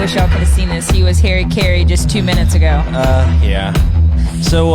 I wish y'all could have seen this. He was Harry Carey just 2 minutes ago. Yeah. So,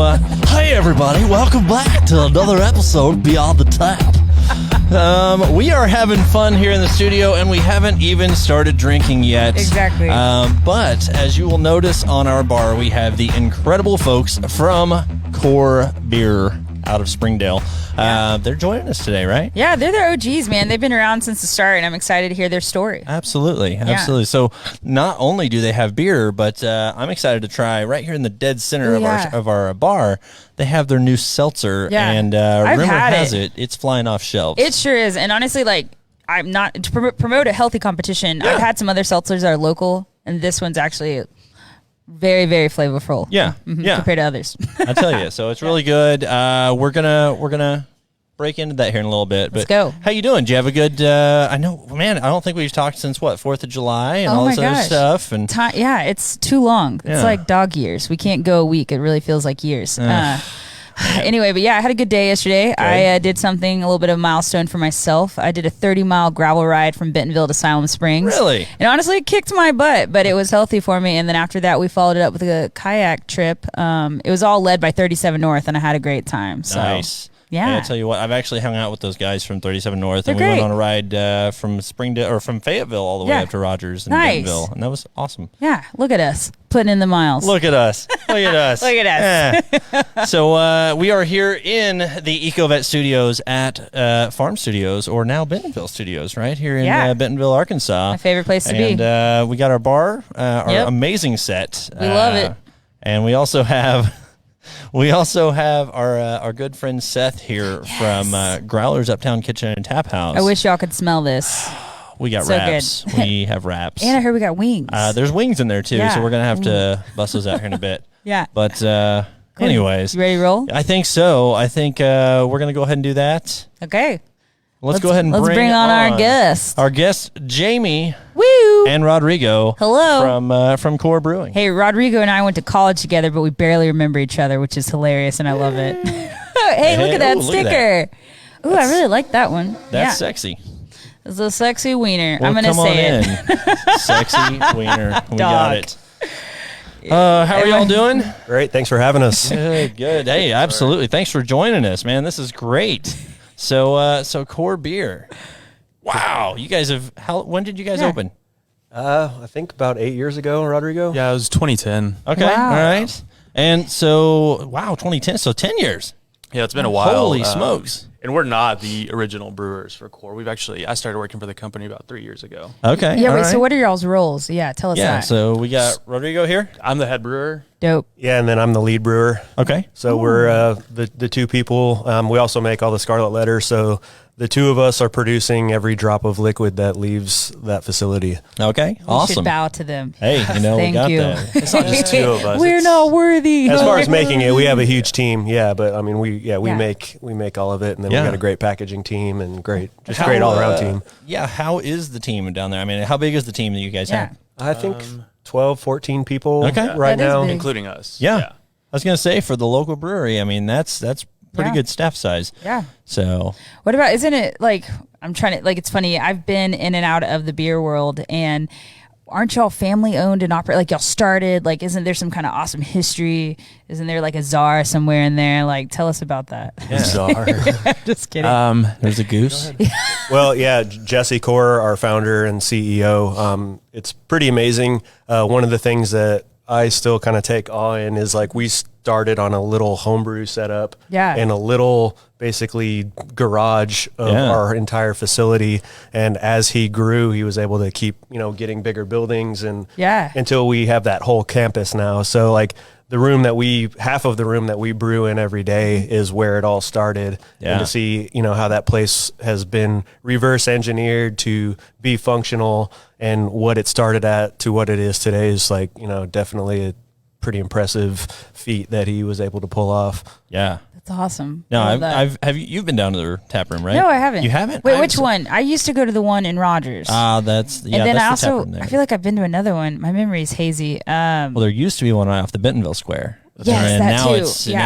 hey everybody, welcome back to another episode Beyond the Tap. We are having fun here in the studio, and we haven't even started drinking yet. Exactly. But as you will notice on our bar, we have the incredible folks from Core Beer out of Springdale. They're joining us today, right? Yeah, they're the OGs, man. They've been around since the start, and I'm excited to hear their story. Absolutely. So not only do they have beer, but I'm excited to try right here in the dead center of our bar. They have their new seltzer, and rumor has it, it's flying off shelves. It sure is. And honestly, like, I'm not to promote a healthy competition. I've had some other seltzers that are local, and this one's actually very, very flavorful. Yeah, compared to others. I tell you, so it's really good. We're gonna break into that here in a little bit. Let's go. How you doing? Do you have a good? I know, man. I don't think we've talked since 4th of July and all this other stuff. And it's too long. It's like dog years. We can't go a week. It really feels like years. Anyway, but yeah, I had a good day yesterday. Good. I did something, a little bit of a milestone for myself. I did a 30-mile gravel ride from Bentonville to Siloam Springs. Really? And honestly, it kicked my butt, but it was healthy for me. And then after that, we followed it up with a kayak trip. It was all led by 37 North, and I had a great time. So. Nice. Yeah. And I'll tell you what, I've actually hung out with those guys from 37 North, and They're we great. went on a ride from Springdale or from Fayetteville all the way up to Rogers and Bentonville, and that was awesome. Yeah, look at us putting in the miles. Look at us. Look at us. Look at us. Yeah. So we are here in the EcoVet Studios at Farm Studios, or now Bentonville Studios, right here in Bentonville, Arkansas. My favorite place to be. And we got our bar, our amazing set. We love it. And we also have our good friend Seth here from Growler's Uptown Kitchen and Tap House. I wish y'all could smell this. We got wraps. We have wraps. And I heard we got wings. There's wings in there too, so we're gonna have to bust those out here in a bit. Yeah. But anyways, you ready to roll? I think so. I think we're gonna go ahead and do that. Okay. Let's go ahead and bring on our guest. Our guest, Jamie. Woo! And Rodrigo. Hello. From Core Brewing. Hey, Rodrigo and I went to college together, but we barely remember each other, which is hilarious, and I love it. Hey, look at that sticker. Ooh, I really like that one. That's sexy. It's a sexy wiener. Well, I'm going to say it. Sexy wiener. We got it. How are y'all doing? Great. Thanks for having us. Good. Hey, absolutely. Thanks for joining us, man. This is great. So Core Beer. Wow. You guys when did you guys open? I think about 8 years ago, Rodrigo. Yeah, it was 2010. Okay. Wow. All right. And so, 2010. So 10 years. Yeah, it's been a while. Holy smokes. And we're not the original brewers for Core. I started working for the company about 3 years ago. Okay. Yeah, wait, so what are y'all's roles? Yeah, tell us that. Yeah, so we got Rodrigo here. I'm the head brewer. Dope. Yeah, and then I'm the lead brewer. Okay. So we're the two people. We also make all the Scarlet letters, so the two of us are producing every drop of liquid that leaves that facility. Okay, We awesome. should bow to them. Hey, we Thank got you. that. It's not just two of us. We're not worthy. As far as making it, we have a huge team. Yeah, but I mean, we Yeah. make all of it, and then Yeah. we got a great packaging team and great all around team. Yeah, how is the team down there? I mean, how big is the team that you guys have? I think 12, 14 people Okay. right That is now. big. Including us. Yeah. I was gonna say, for the local brewery, I mean, that's pretty Yeah. good staff size. Yeah. So What about, isn't it like, I'm trying to, like, it's funny, I've been in and out of the beer world, and aren't y'all family owned and operate? Like, y'all started, like, isn't there some kind of awesome history? Isn't there like a czar somewhere in there? Like, tell us about that. Bizarre. Just kidding. there's a goose. Well, yeah, Jesse Core, our founder and CEO, it's pretty amazing. One of the things that I still kind of take awe in is, like, we started on a little homebrew setup in a little basically garage of our entire facility. And as he grew, he was able to keep, getting bigger buildings and until we have that whole campus now. So, like, half of the room that we brew in every day is where it all started. And to see, how that place has been reverse engineered to be functional and what it started at to what it is today is, like, definitely a pretty impressive feat that he was able to pull off. Yeah. That's awesome. No, you've been down to their tap room, right? No, I haven't. You haven't? Wait, which one? I used to go to the one in Rogers. And then that's I the tap room there. I feel like I've been to another one. My memory is hazy. Well, there used to be one right off the Bentonville Square. Yes, and that now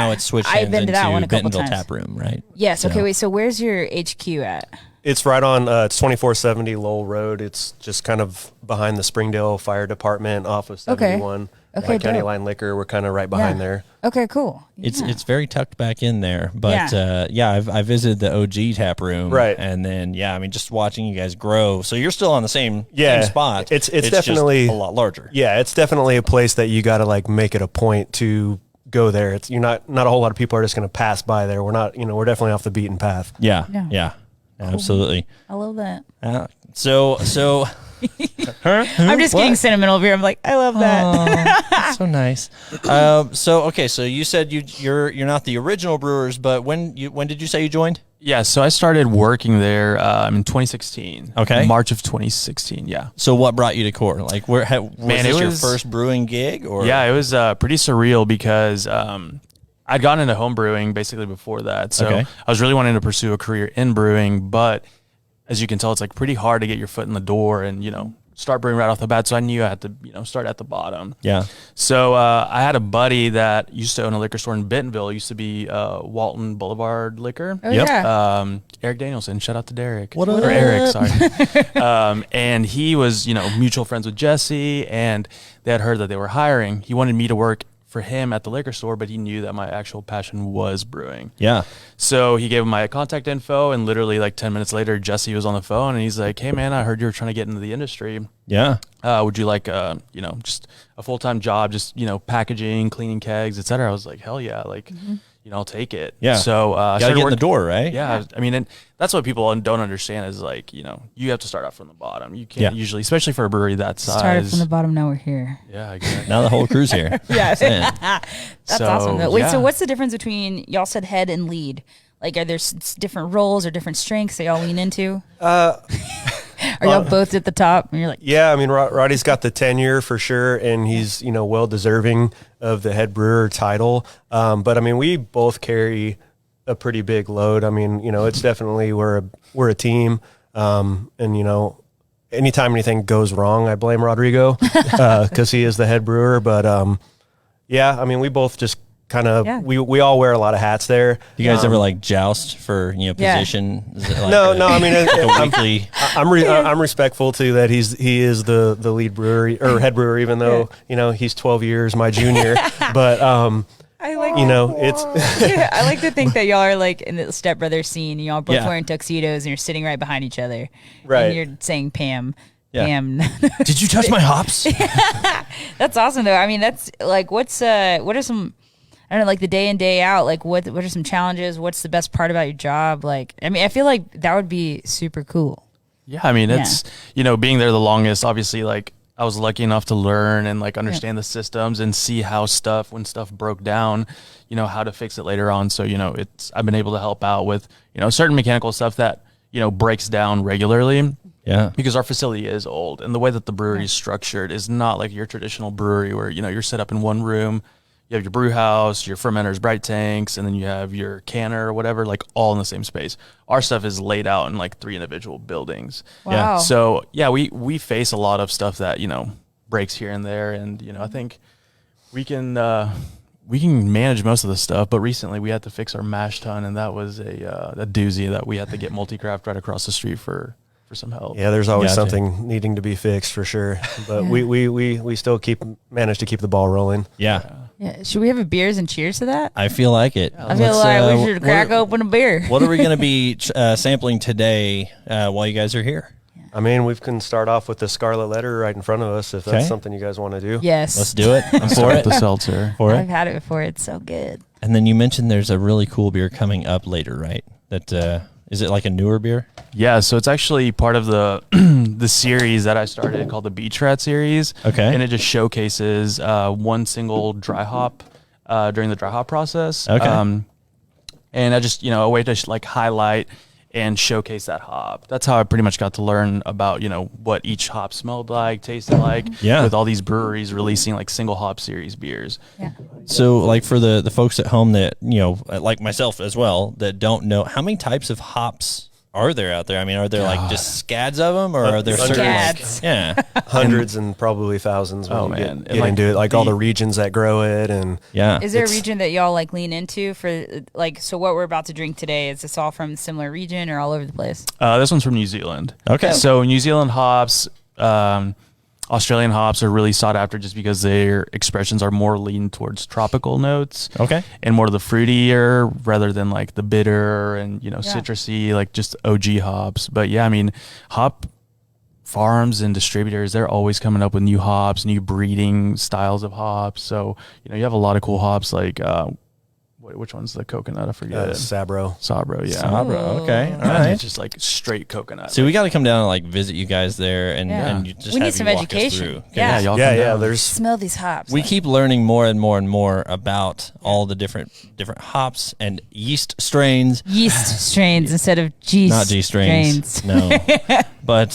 too. it's switched I've been to that one a couple Bentonville times. tap room, right? Yes. Okay. Wait. So where's your HQ at? It's right on, it's 2470 Lowell Road. It's just kind of behind the Springdale Fire Department off of 71. Okay, County Line Liquor, we're kind of right behind there. Okay, cool. It's very tucked back in there, but I visited the OG tap room, right? And then just watching you guys grow. So you're still on the same spot. It's definitely just a lot larger. Yeah, it's definitely a place that you got to like make it a point to go there. It's not a whole lot of people are just going to pass by there. We're not, we're definitely off the beaten path. Yeah. Cool. Absolutely. I love that. So. I'm just getting sentimental over here. I'm like, I love that. That's so nice. So you said you're not the original brewers, but when did you say you joined? Yeah, so I started working there in 2016. Okay, March of 2016. Yeah. So what brought you to Core? Like, was this your first brewing gig? Or yeah, it was pretty surreal because I'd gotten into home brewing basically before that. So I was really wanting to pursue a career in brewing, but as you can tell, it's like pretty hard to get your foot in the door and, start brewing right off the bat. So I knew I had to, start at the bottom. Yeah. So I had a buddy that used to own a liquor store in Bentonville. It used to be Walton Boulevard Liquor. Oh, yeah. Eric Danielson. Shout out to Derek. What or Eric, sorry. And he was, mutual friends with Jesse, and they had heard that they were hiring. He wanted me to work for him at the liquor store, but he knew that my actual passion was brewing. Yeah. So he gave him my contact info, and literally like 10 minutes later, Jesse was on the phone, and he's like, "Hey man, I heard you were trying to get into the industry. Yeah. Would you like, just a full-time job, just, packaging, cleaning kegs, etc." I was like, hell yeah. Like, I'll take it. Yeah. So, gotta get in the door, right? Yeah. I mean, and that's what people don't understand is like, you have to start out from the bottom. You can't usually, especially for a brewery that size. Started from the bottom, now we're here. Yeah. Exactly. Now the whole crew's here. Yeah. That's awesome. Wait, so what's the difference between, y'all said head and lead? Like, are there different roles or different strengths that y'all lean into? Are y'all both at the top? And you're like, yeah, I mean, Roddy's got the tenure for sure, and he's, well deserving of the head brewer title. But I mean, we both carry a pretty big load. I mean, it's definitely, we're a team. And anytime anything goes wrong, I blame Rodrigo, cause he is the head brewer. But, I mean, we both just kind of, we all wear a lot of hats there. You guys ever like joust for, position? Is it like no, I mean, a weekly. I'm respectful to that. He is the lead brewer or head brewer, even though, he's 12 years my junior, but, I like it's I like to think that y'all are like in the Step Brothers scene. Y'all both wearing tuxedos and you're sitting right behind each other. Right. And you're saying Pam. Yeah. Pam. Did you touch my hops? That's awesome though. I mean, that's like, what are some, I don't know, like the day in, day out, like what are some challenges? What's the best part about your job? Like, I mean, I feel like that would be super cool. Yeah. I mean, it's, being there the longest, obviously, like I was lucky enough to learn and like understand the systems and see how when stuff broke down, how to fix it later on. So, I've been able to help out with, certain mechanical stuff that, breaks down regularly. Yeah. Because our facility is old, and the way that the brewery is structured is not like your traditional brewery where, you're set up in one room. You have your brew house, your fermenters, bright tanks, and then you have your canner or whatever, like all in the same space. Our stuff is laid out in like 3 individual buildings. Wow. Yeah. So we face a lot of stuff that, breaks here and there. And, I think we can manage most of the stuff, but recently we had to fix our mash tun, and that was a doozy that we had to get Multicraft right across the street for some help. Yeah, there's always something needing to be fixed for sure. But we still manage to keep the ball rolling. Yeah. Yeah. Should we have a beers and cheers to that? I feel like it. I feel like we should crack open a beer. What are we going to be sampling today while you guys are here? I mean, we can start off with the Scarlet letter right in front of us if that's something you guys want to do. Yes. Let's do it. I'm for it. The seltzer. I've had it before. It's so good. And then you mentioned there's a really cool beer coming up later, right? That is it like a newer beer? Yeah, so it's actually part of the the series that I started called the Beach Rat series. Okay. And it just showcases one single dry hop during the dry hop process. Okay. And I just, a way to like highlight and showcase that hop. That's how I pretty much got to learn about, what each hop smelled like, tasted like, with all these breweries releasing like single hop series beers. Yeah. So like for the folks at home that, like myself as well, that don't know, how many types of hops are there out there? I mean, are there like just scads of them, or are there certain hundreds and probably thousands when you get into it, like all the regions that grow it, and is there a region that y'all like lean into for like? So what we're about to drink today, is this all from a similar region or all over the place? This one's from New Zealand. Okay, so New Zealand hops. Australian hops are really sought after just because their expressions are more lean towards tropical notes. Okay. And more of the fruitier rather than like the bitter and, citrusy, like just OG hops. But yeah, I mean, hop farms and distributors, they're always coming up with new hops, new breeding styles of hops. So, you have a lot of cool hops like, which one's the coconut? I forget. Sabro, yeah. Sabro, okay. All right. It's just like straight coconut. So we got to come down and like visit you guys there, and you just we have need some you walk education. us through. Yeah, There's smell these hops. We keep learning more and more and more about all the different hops and yeast strains. Yeast strains instead of G. Not G strains. No, but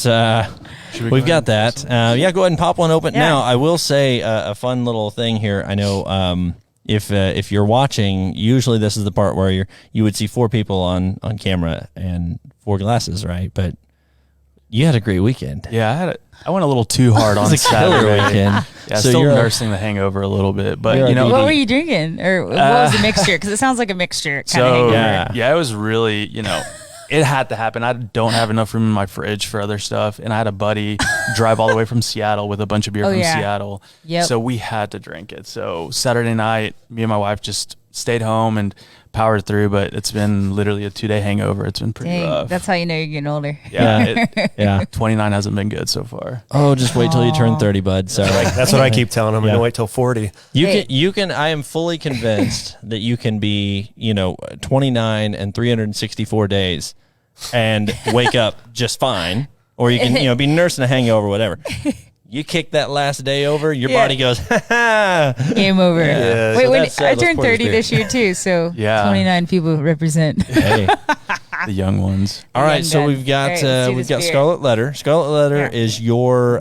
we've got that. Go ahead and pop one open now. I will say a fun little thing here. I know. If you're watching, usually this is the part where you would see 4 people on camera and 4 glasses, right? But you had a great weekend. Yeah, I went a little too hard on Saturday weekend. Yeah, so still nursing the hangover a little bit, but what were you drinking, or what was the mixture? Because it sounds like a mixture kind of hangover. It was really it had to happen. I don't have enough room in my fridge for other stuff, and I had a buddy drive all the way from Seattle with a bunch of beer from Seattle. Yep. So we had to drink it. So Saturday night, me and my wife just stayed home and powered through, but it's been literally a 2-day hangover. It's been pretty rough. That's how you know you're getting older. Yeah. 29 hasn't been good so far. Oh, just wait till you turn 30, bud. So that's what I keep telling them. I'm gonna wait till 40. You can. I am fully convinced that you can be 29 and 364 days and wake up just fine, or you can be nursing a hangover, whatever. You kick that last day over, your body goes, game over. Yeah. Wait, I turned 30 this year too, so 29 people represent. Hey. The young ones. All right, so we've got Scarlet Letter. Scarlet Letter is your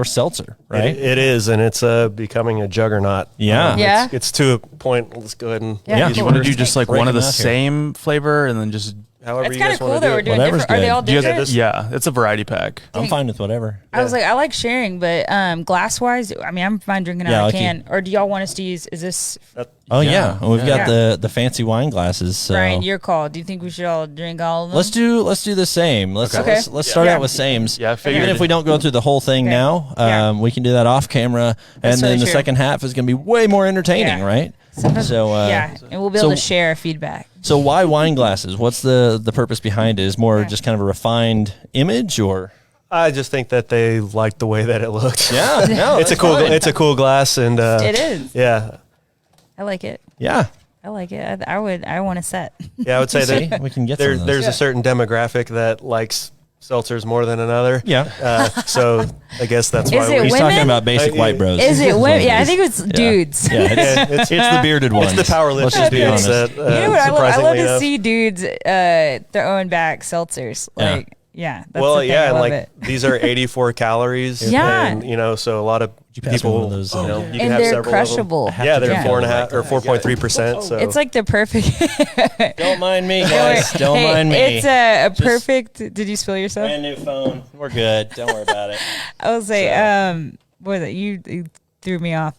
seltzer, right? It is, and it's becoming a juggernaut. Yeah. It's to a point. Let's go ahead and Do you want to do just like one of the same flavor and then just however it's you guys cool want that to do we're it. doing different. Are they all different? It's a variety pack. I'm fine with whatever. I was like, I like sharing, but glass wise, I mean, I'm fine drinking out of a can. Or do y'all want us to use? Is this? We've got the fancy wine glasses. So. Brian, your call. Do you think we should all drink all of them? Let's do the same. Let's start out with sames. Yeah, I figured. Even if we don't go through the whole thing now, we can do that off camera, and then the second half is going to be way more entertaining, right? So and we'll be able to share feedback. So why wine glasses? What's the purpose behind it? Is more just kind of a refined image, or? I just think that they liked the way that it looked. Yeah, no, it's a cool glass, and it is. Yeah, I like it. Yeah, I like it. I want a set. Yeah, I would say that we can get there's a certain demographic that likes seltzers more than another. Yeah. So I guess that's why he's talking about basic white bros. Is it women? Yeah, I think it's dudes. Yeah, it's the bearded ones. It's the powerlifters dudes. You know what? I love to see dudes throwing back seltzers. Like, that's the thing. And like these are 84 calories. Yeah. And so a lot of people, you can and have they're several crushable. Of them. Yeah, they're 4.5 or 4.3%. So it's like the perfect. Don't mind me, guys. Don't mind me. It's a perfect. Did you spill yourself? Brand new phone. We're good. Don't worry about it. I was like, what was it? You threw me off.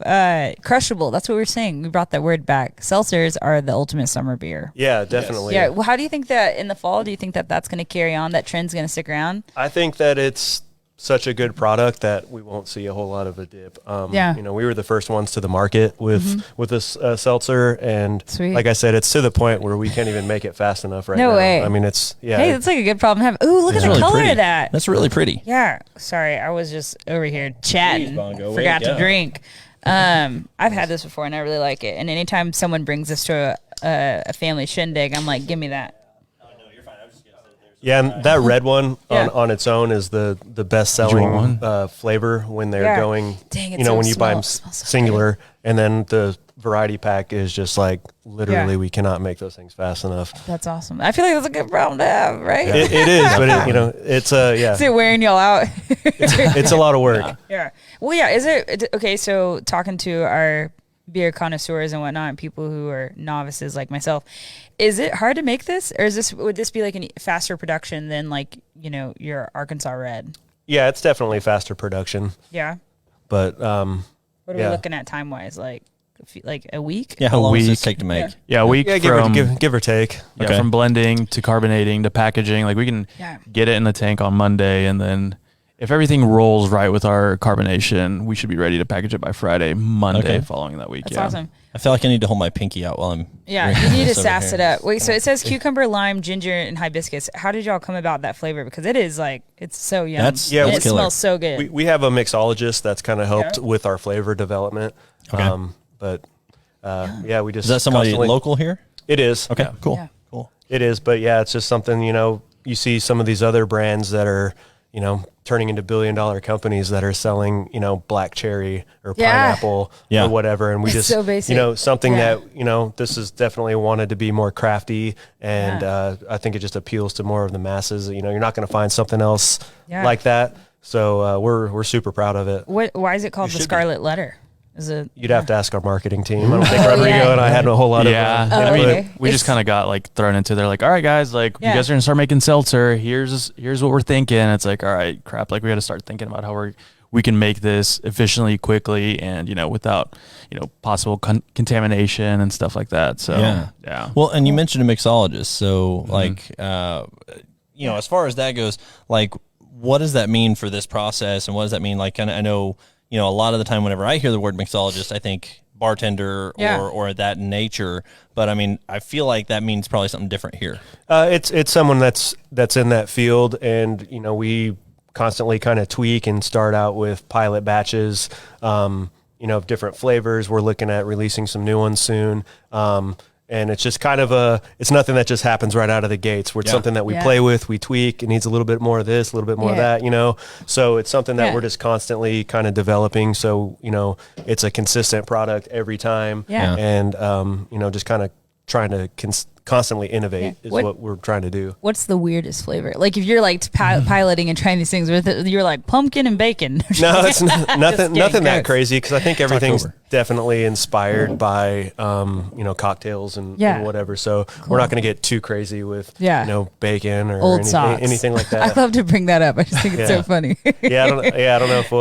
Crushable. That's what we were saying. We brought that word back. Seltzers are the ultimate summer beer. Yeah, definitely. Yeah. Well, how do you think that in the fall? Do you think that that's going to carry on? That trend's going to stick around? I think that it's such a good product that we won't see a whole lot of a dip. We were the first ones to the market with this seltzer, and like I said, it's to the point where we can't even make it fast enough right now. No way. I mean, it's Hey, that's like a good problem to have. Ooh, look at the really color pretty. of that. That's really pretty. Yeah. Sorry, I was just over here chatting. Jeez, Bongo, Forgot way to to go. drink. I've had this before and I really like it. And anytime someone brings this to a family shindig, I'm like, give me that. Yeah, and that red one on its own is the best selling flavor when they're going. Dang, when you buy them singular, and then the variety pack is just like literally we cannot make those things fast enough. That's awesome. I feel like that's a good problem to have, right? It is, but it's Is it wearing y'all out? it's a lot of work. Yeah. Well, yeah. Is it okay? So talking to our beer connoisseurs and whatnot, and people who are novices like myself. Is it hard to make this, or would this be like a faster production than like, you know, your Arkansas Red? Yeah, it's definitely faster production. Yeah. But what are we looking at time wise? Like a week? Yeah, how long does this take to make? Yeah, a week. Yeah, give or take. Yeah, okay. From blending to carbonating to packaging. Like we can get it in the tank on Monday, and then if everything rolls right with our carbonation, we should be ready to package it by Monday following that week. That's awesome. I feel like I need to hold my pinky out while I'm. Yeah, you need to sass it up. Wait, so it says cucumber, lime, ginger, and hibiscus. How did y'all come about that flavor? Because it is like, it's so yum. It smells so good. We have a mixologist that's kind of helped with our flavor development. Okay. We just. Is that somebody local here? It is. Okay, cool. Yeah. Cool. It is, but yeah, it's just something, you know, you see some of these other brands that are, you know, turning into billion-dollar companies that are selling, you know, black cherry or pineapple or whatever. And we it's just, so basic. you know, something that, you know, this is definitely wanted to be more crafty. And I think it just appeals to more of the masses. You know, you're not going to find something else like that. So we're super proud of it. Why is it called the Scarlet Letter? Is it? You'd have to ask our marketing team. I don't think Rodrigo and I had a whole lot of. I mean, we just kind of got like thrown into. They're like, all right, guys, like you guys are gonna start making seltzer. Here's what we're thinking. It's like, all right, crap. Like we got to start thinking about how we can make this efficiently, quickly, and you know, without possible contamination and stuff like that. So yeah. Well, and you mentioned a mixologist. So like, as far as that goes, like, what does that mean for this process, and what does that mean? Like, I know. You know, a lot of the time whenever I hear the word mixologist, I think bartender or that nature. But I mean, I feel like that means probably something different here. It's someone that's in that field, and you know, we constantly kind of tweak and start out with pilot batches, of different flavors. We're looking at releasing some new ones soon. And it's just kind of it's nothing that just happens right out of the gates. It's something that we play with, we tweak. It needs a little bit more of this, a little bit more of that, you know. So it's something that we're just constantly kind of developing. So, you know, it's a consistent product every time. Yeah. And, just kind of trying to constantly innovate is what we're trying to do. What's the weirdest flavor? Like if you're like piloting and trying these things with it, you're like pumpkin and bacon. No, it's nothing that crazy, because I think everything's definitely inspired by cocktails and whatever. So we're not going to get too crazy with bacon or anything like that. I love to bring that up. I just think it's so funny. I don't know if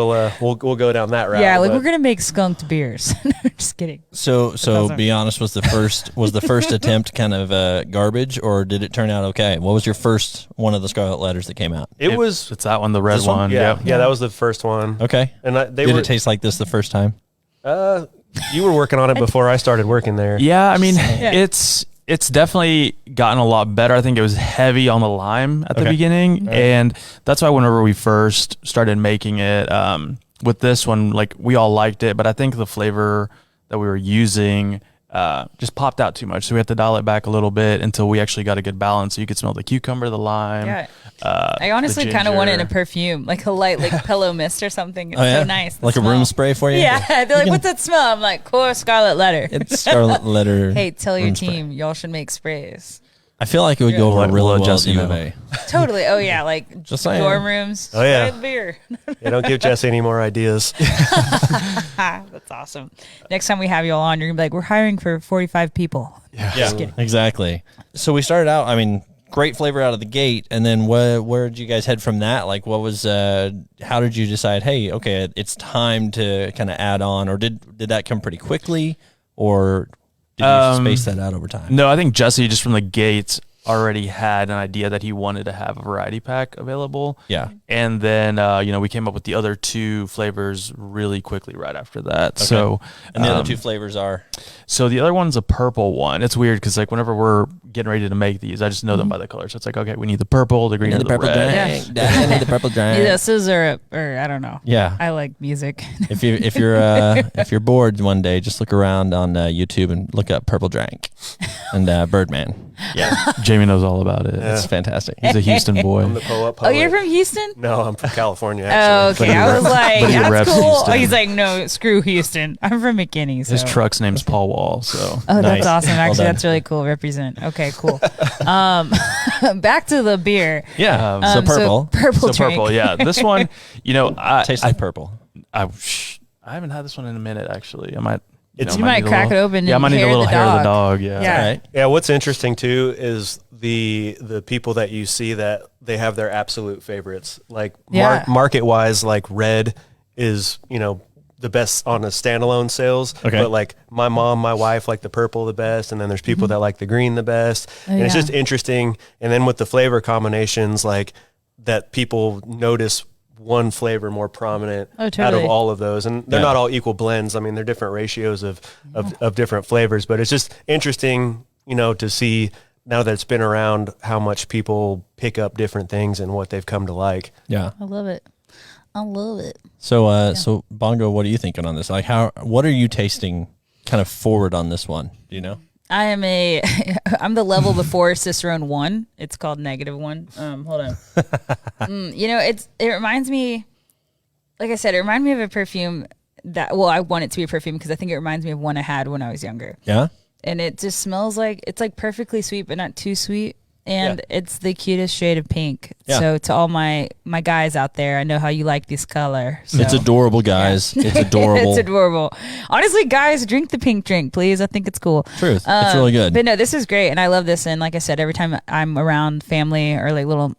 we'll go down that route. Yeah, like we're gonna make skunked beers. Just kidding. So awesome. Be honest, was the first attempt kind of garbage, or did it turn out okay? What was your first one of the Scarlet Letters that came out? It's that one, the red one. Yeah, that was the first one. Okay. And did it taste like this the first time? You were working on it before I started working there. Yeah, I mean, it's definitely gotten a lot better. I think it was heavy on the lime at the beginning, and that's why whenever we first started making it, with this one, like we all liked it, but I think the flavor that we were using just popped out too much. So we had to dial it back a little bit until we actually got a good balance. So you could smell the cucumber, the lime. Yeah. I honestly kind of want it in a perfume, like a light, like pillow mist or something. It's so nice. Like a room spray for you? Yeah. They're like, what's that smell? I'm like, core Scarlet Letter. It's Scarlet Letter. Hey, tell your team, y'all should make sprays. I feel like it would go over really well at U of A. Totally. Oh, yeah. Like just dorm rooms. Oh, yeah. Beer. Don't give Jesse any more ideas. That's awesome. Next time we have you all on, you're going to be like, we're hiring for 45 people. Yeah, exactly. So we started out, I mean, great flavor out of the gate. And then where did you guys head from that? Like, what was, how did you decide, hey, okay, it's time to kind of add on? Or did that come pretty quickly? Or did you space that out over time? No, I think Jesse, just from the gate, already had an idea that he wanted to have a variety pack available. Yeah. And then, we came up with the other two flavors really quickly right after that. Okay. So, and the other two flavors are? So the other one's a purple one. It's weird because like whenever we're getting ready to make these, I just know them by the color. So it's like, okay, we need the purple, the green, and the purple red. I need the purple drink. Yeah, scissor or I don't know. Yeah. I like music. If you're bored one day, just look around on YouTube and look up Purple Drank and Birdman. Yeah. Jamie knows all about it. It's fantastic. He's a Houston boy. I'm the poet. Oh, you're from Houston? No, I'm from California, actually. Oh, okay. I was like, that's cool. Houston. Oh, he's like, no, screw Houston. I'm from McKinney. So. His truck's name's Paul Wall. So. Oh, that's awesome. Actually, that's really cool. Represent. Okay, cool. Back to the beer. Yeah. So purple. Purple drink. Purple, yeah. This one, tastes like purple. I haven't had this one in a minute, actually. I might You might crack it open. Yeah, I might need a little hair of the dog. Yeah. Right. Yeah. What's interesting too is the people that you see that they have their absolute favorites. Like market wise, like red is the best on a standalone sales. Okay. But like my mom, my wife like the purple the best, and then there's people that like the green the best. And it's just interesting. And then with the flavor combinations, like that people notice one flavor more prominent out of all of those, and they're not all equal blends. I mean, they're different ratios of different flavors, but it's just interesting, to see now that it's been around how much people pick up different things and what they've come to like. Yeah, I love it. So, so Bongo, what are you thinking on this? Like, what are you tasting kind of forward on this one? Do you know? I'm the level before Cicerone 1. It's called -1. Hold on. It reminds me, like I said, it reminded me of a perfume I want it to be a perfume because I think it reminds me of one I had when I was younger. Yeah. And it just smells like, it's like perfectly sweet, but not too sweet. And it's the cutest shade of pink. Yeah. So to all my guys out there, I know how you like this color. So. It's adorable, guys. Yeah. It's adorable. It's adorable. Honestly, guys, drink the pink drink, please. I think it's cool. Truth. It's really good. But no, this is great, and I love this. And like I said, every time I'm around family or like little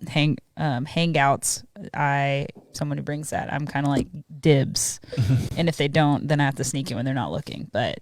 hangouts, someone who brings that, I'm kind of like dibs. And if they don't, then I have to sneak it when they're not looking. But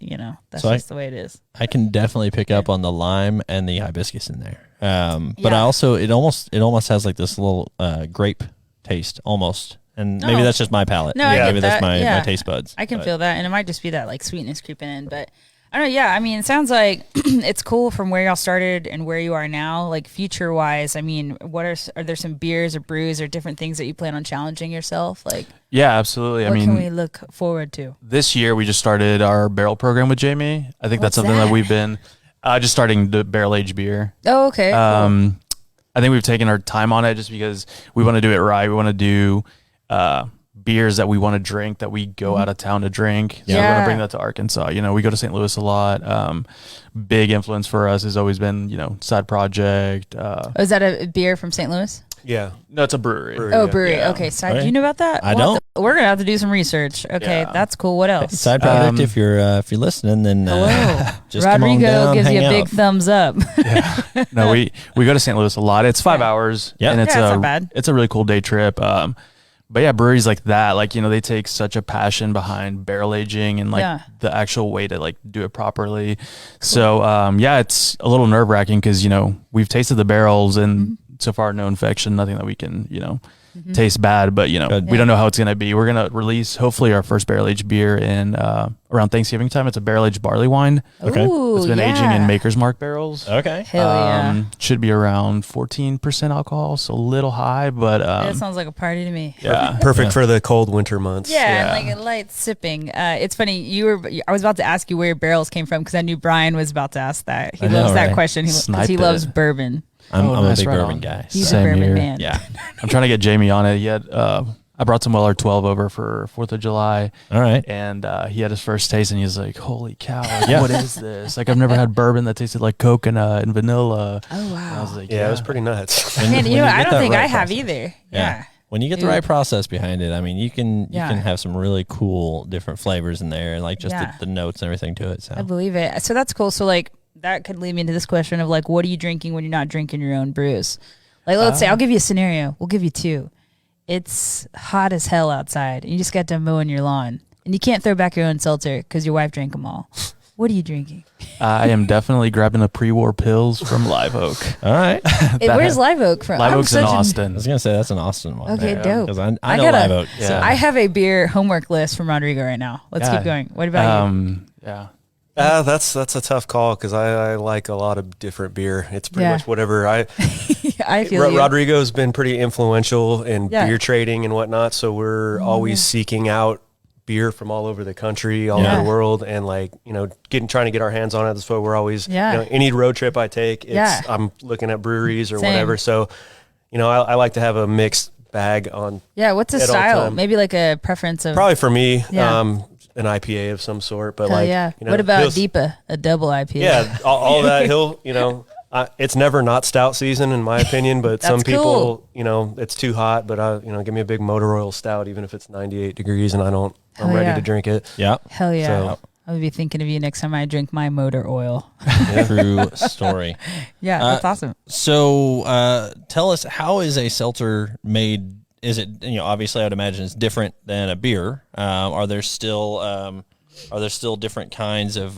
that's just the way it is. I can definitely pick up on the lime and the hibiscus in there. But I also it almost has like this little grape taste almost. And maybe that's just my palate. No, maybe that's my taste buds. I can feel that, and it might just be that like sweetness creeping in, but I don't know. Yeah, I mean, it sounds like it's cool from where y'all started and where you are now. Like future wise, I mean, are there some beers or brews or different things that you plan on challenging yourself? Like, yeah, absolutely. What can we look forward to? This year, we just started our barrel program with Jamie. I think that's something that we've been just starting to barrel age beer. Oh, okay. Cool. I think we've taken our time on it just because we want to do it right. We want to do beers that we want to drink, that we go out of town to drink. So we want to bring that to Arkansas. We go to St. Louis a lot. Big influence for us has always been, Side Project. Is that a beer from St. Louis? Yeah. No, it's a brewery. Brewery. Yeah. Okay. Side. Do you know about that? I don't. We're gonna have to do some research. Okay, that's cool. What else? Side Project. If you're listening, then just Rodrigo gives you a big thumbs up. No, we go to St. Louis a lot. It's 5 hours. Yeah, and it's not bad. It's a really cool day trip. But yeah, breweries like that, like, they take such a passion behind barrel aging and like the actual way to like do it properly. Cool. So, it's a little nerve wracking because, we've tasted the barrels and so far no infection, nothing that we can, taste bad, but we don't know how it's going to be. We're going to release hopefully our first barrel aged beer in around Thanksgiving time. It's a barrel aged barley wine. Okay. Ooh, it's been aging in Maker's Mark barrels. Okay. Hell yeah. Should be around 14% alcohol, so a little high, but that sounds like a party to me. Yeah. Perfect for the cold winter months. Yeah, and like a light sipping. It's funny, I was about to ask you where your barrels came from because I knew Brian was about to ask that. He loves that question because he loves bourbon. I'm a big bourbon guy. He's a bourbon man. Yeah. I'm trying to get Jamie on it. He had, I brought some Weller 12 over for 4th of July. All right. And he had his first taste and he was like, holy cow, what is this? Like, I've never had bourbon that tasted like coconut and vanilla. Oh, wow. And I was like, it was pretty nuts. And I don't think I have either. Yeah. When you get the right process behind it, I mean, you can have some really cool different flavors in there, like just the notes and everything to it. So I believe it. So that's cool. So like, that could lead me into this question of like, what are you drinking when you're not drinking your own brews? Like, let's say, I'll give you a scenario. We'll give you two. It's hot as hell outside, and you just got done mowing your lawn, and you can't throw back your own seltzer because your wife drank them all. What are you drinking? I am definitely grabbing the pre-war pills from Live Oak. All right. Where's Live Oak from? Live Oak's in Austin. I was going to say that's an Austin one. Okay, dope. Because I know Live Oak. So I have a beer homework list from Rodrigo right now. Let's keep going. What about you? Yeah. That's a tough call because I like a lot of different beer. It's pretty much whatever I feel. Rodrigo's been pretty influential in beer trading and whatnot, so we're always seeking out beer from all over the country, all over the world, and like trying to get our hands on it. That's why we're always any road trip I take, I'm looking at breweries or whatever. So I like to have a mixed bag on. Yeah, what's a style? Maybe like a preference of. Probably for me. An IPA of some sort, but what about Deepa, a double IPA? Yeah, all that. It's never not stout season in my opinion, but some people, it's too hot, but give me a big motor oil stout, even if it's 98 degrees and I'm ready to drink it. Yeah. Hell yeah. So I'll be thinking of you next time I drink my motor oil. True story. Yeah, that's awesome. So tell us, how is a seltzer made? Is it, obviously I would imagine it's different than a beer. Are there still different kinds of,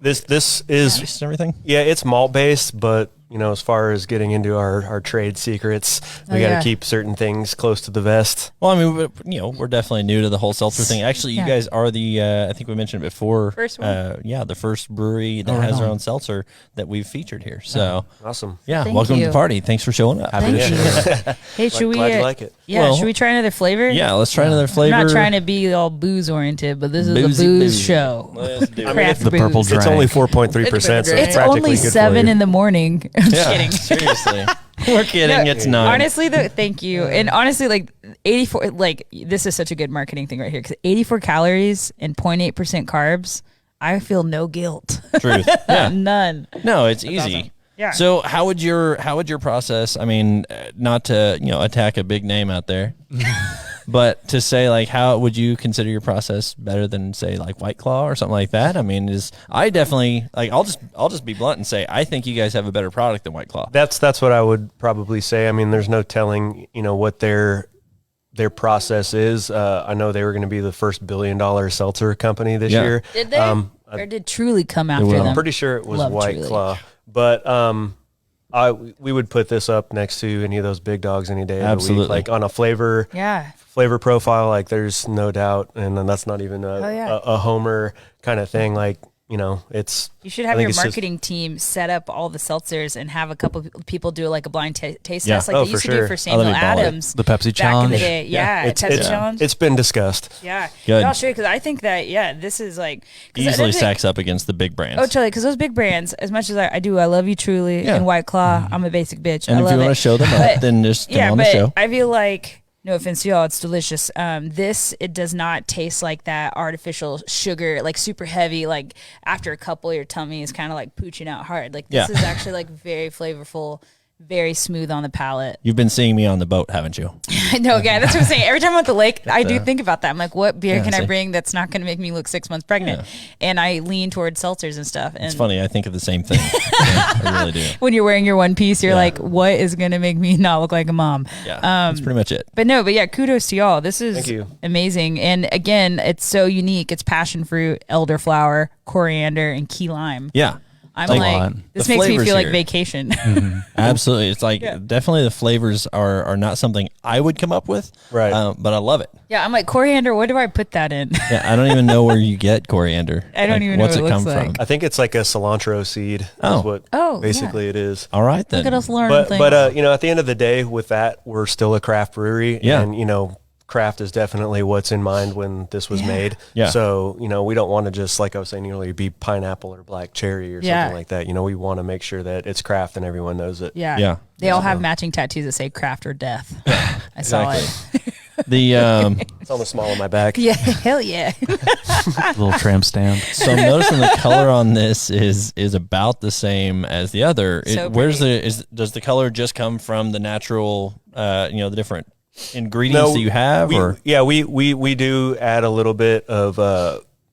this is yeast and everything? Yeah, it's malt based, but as far as getting into our trade secrets, we got to keep certain things close to the vest. Well, I mean, we're definitely new to the whole seltzer thing. Actually, you guys are the, I think we mentioned it before. First one. The first brewery that has their own seltzer that we've featured here. So awesome. Yeah, welcome to the party. Thanks for showing up. Thank you. Hey, should we? Glad you like it. Yeah, should we try another flavor? Yeah, let's try another flavor. I'm not trying to be all booze oriented, but this is a booze show. Let's do it. Craft the purple booze. drink. It's only 4.3%, so It's practically only good 7 for in the morning. I'm just kidding. Seriously. We're kidding. It's 9. Honestly, thank you. And honestly, like 84, like this is such a good marketing thing right here because 84 calories and 0.8% carbs. I feel no guilt. Truth. Yeah. None. No, it's easy. Awesome. Yeah. So how would your process? I mean, not to attack a big name out there, but to say like, how would you consider your process better than say like White Claw or something like that? I mean, I definitely like. I'll just be blunt and say I think you guys have a better product than White Claw. That's what I would probably say. I mean, there's no telling what their process is. I know they were going to be the first $1 billion seltzer company this year. Did they? Or did Truly come after them? I'm pretty sure it was Love White Truly. Claw, but we would put this up next to any of those big dogs any day of the Absolutely. week, like on a flavor profile. Like there's no doubt, and then that's not even a homer kind of thing. Like it's. You should have your marketing team set up all the seltzers and have a couple of people do like a blind taste test, like they used to do for Samuel Adams, the Pepsi back challenge. in the day. Yeah, Pepsi challenge. It's been discussed. Yeah, good. I'll show you because I think that this is like Easily stacks up against the big brands. Oh, totally. Because those big brands, as much as I love you Truly and White Claw, I'm a basic bitch. And I if you want to show them up, then just come on the show. I feel like, no offense to y'all, it's delicious. It does not taste like that artificial sugar, like super heavy. Like after a couple, your tummy is kind of like pooching out hard. Like this is actually like very flavorful, very smooth on the palate. You've been seeing me on the boat, haven't you? No, yeah, that's what I'm saying. Every time I'm at the lake, I do think about that. I'm like, what beer can I bring that's not going to make me look 6 months pregnant? Yeah. And I lean towards seltzers and stuff. And it's funny. I think of the same thing. I really do. When you're wearing your one piece, you're like, what is going to make me not look like a mom? Yeah, that's pretty much it. But kudos to y'all. This is amazing. And again, it's so unique. It's passion fruit, elderflower, coriander, and key lime. Yeah. I'm like this makes me feel like vacation. Mm-hmm. Absolutely. It's like definitely the flavors are not something I would come up with. Right. But I love it. Yeah. I'm like, coriander, what do I put that in? Yeah. I don't even know where you get coriander. I don't even know what's what it come looks from. like. I think it's like a cilantro seed. Is what basically it is. All right then. Look at us learn things. But at the end of the day, with that, we're still a craft brewery. Yeah. And craft is definitely what's in mind when this was made. Yeah. So, we don't want to just, like I was saying earlier, be pineapple or black cherry or something like that. We want to make sure that it's craft and everyone knows it. Yeah. Yeah. They all have matching tattoos that say craft or death. I saw it. It's on the small of my back. Yeah. Hell yeah. Little tramp stamp. So I'm noticing the color on this is about the same as the other. Does the color just come from the natural, the different ingredients that you have? We do add a little bit of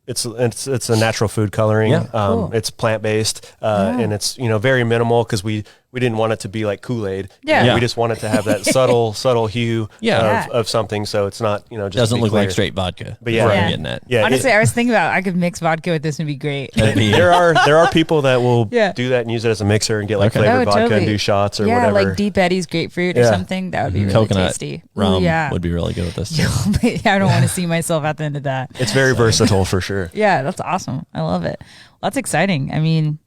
it's a natural food coloring. Yeah. Cool. It's plant based and it's very minimal because we didn't want it to be like Kool-Aid. Yeah. We just wanted to have that subtle hue Yeah. of something, so it's not just doesn't look clear. like straight vodka. But That's what Yeah. I'm getting at. Yeah, Honestly, I was thinking about I could mix vodka with this and it'd be great. That'd be- there are people that will Yeah. do that and use it as a mixer and get like Okay. flavored vodka totally. and do shots or Yeah, whatever. like Deep Eddy's grapefruit or Yeah. something. That would be really Coconut tasty. rum Ooh, would be really good with this. I don't want to see myself at the end of that. It's very versatile for sure. Yeah, that's awesome. I love it. Well, that's exciting. I mean,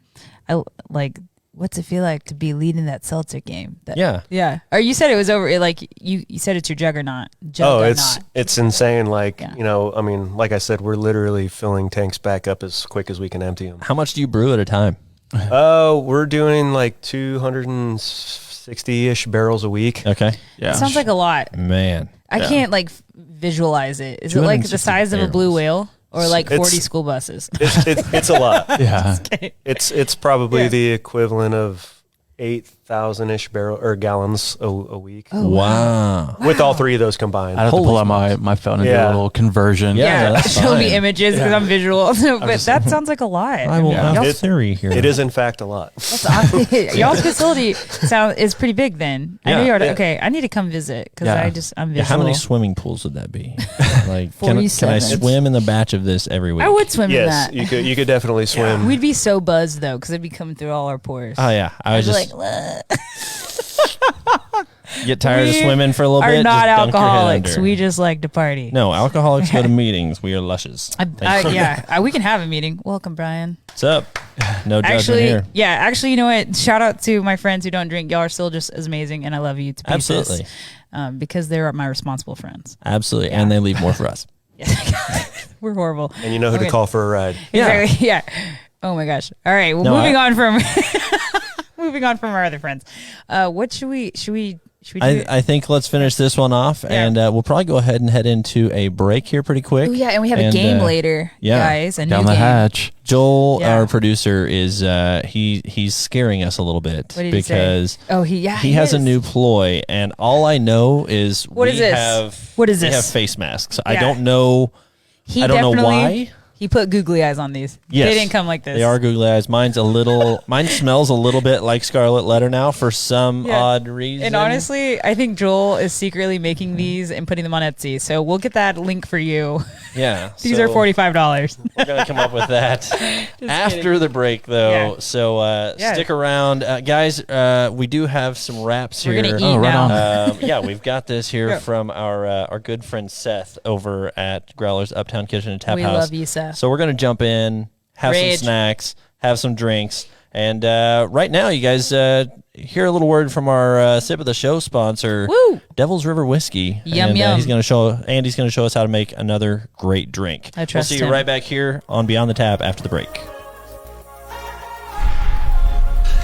what's it feel like to be leading that seltzer game? Yeah. Or you said it was over. Like you said it's your juggernaut. It's insane. Like Yeah. like I said, we're literally filling tanks back up as quick as we can empty them. How much do you brew at a time? We're doing like 260-ish barrels a week. Okay. Yeah. It sounds like a lot. Man. I can't visualize it. Is it like the 260 size of a blue barrels. whale or like 40 It's- school buses? It's a lot. Yeah. It's probably the equivalent of 8 1,000-ish gallons a week. Oh, wow. With all three of those combined. I have to pull out my phone and do a little conversion. Yeah, show me images because I'm visual. But that sounds like a lot. I will have theory here. It is, in fact, a lot. That's awesome. Y'all's facility is pretty big then. I know you are. Okay, I need to come visit because I'm visual. How many swimming pools would that be? Like, can I swim in the batch of this every week? I would swim in that. Yes, you could definitely swim. We'd be so buzzed though because it'd be coming through all our pores. Oh yeah, I was just like, get tired of swimming for a little bit. We're not just alcoholics. We just like to party. No, alcoholics go to meetings. We are lushes. We can have a meeting. Welcome, Brian. What's up? No judgment here. Yeah, actually, you know what? Shout out to my friends who don't drink. Y'all are still just as amazing, and I love you to pieces. Absolutely. Because they're my responsible friends. Absolutely, and they leave more for us. We're horrible. And you know who to call for a ride. Exactly. Yeah. Oh my gosh. All right. Well, moving on from our other friends. What should we do? I think let's finish this one off, and we'll probably go ahead and head into a break here pretty quick. Oh yeah, and we have a game later, guys. A down the hatch. Joel, our producer, is he's scaring us a little bit because he has a new ploy, and all I know is what is this? We have face masks. I don't know. I don't know why. He put googly eyes on these. Yes. They didn't come like this. They are googly eyes. Mine smells a little bit like Scarlet Letter now for some odd reason. And honestly, I think Joel is secretly making these and putting them on Etsy. So we'll get that link for you. Yeah. These are $45. We're going to come up with that after the break, though. Yeah. So stick around. Guys, we do have some wraps here. We're going to eat now. We've got this here from our good friend Seth over at Growler's Uptown Kitchen and Tap House. We love you, Seth. So we're going to jump in, have some snacks, have some drinks. And right now, you guys hear a little word from our Sip of the Show sponsor, Devil's River Whiskey. Yum. Andy's going to show us how to make another great drink. I trust We'll see you right back here on Beyond the Tap after the break.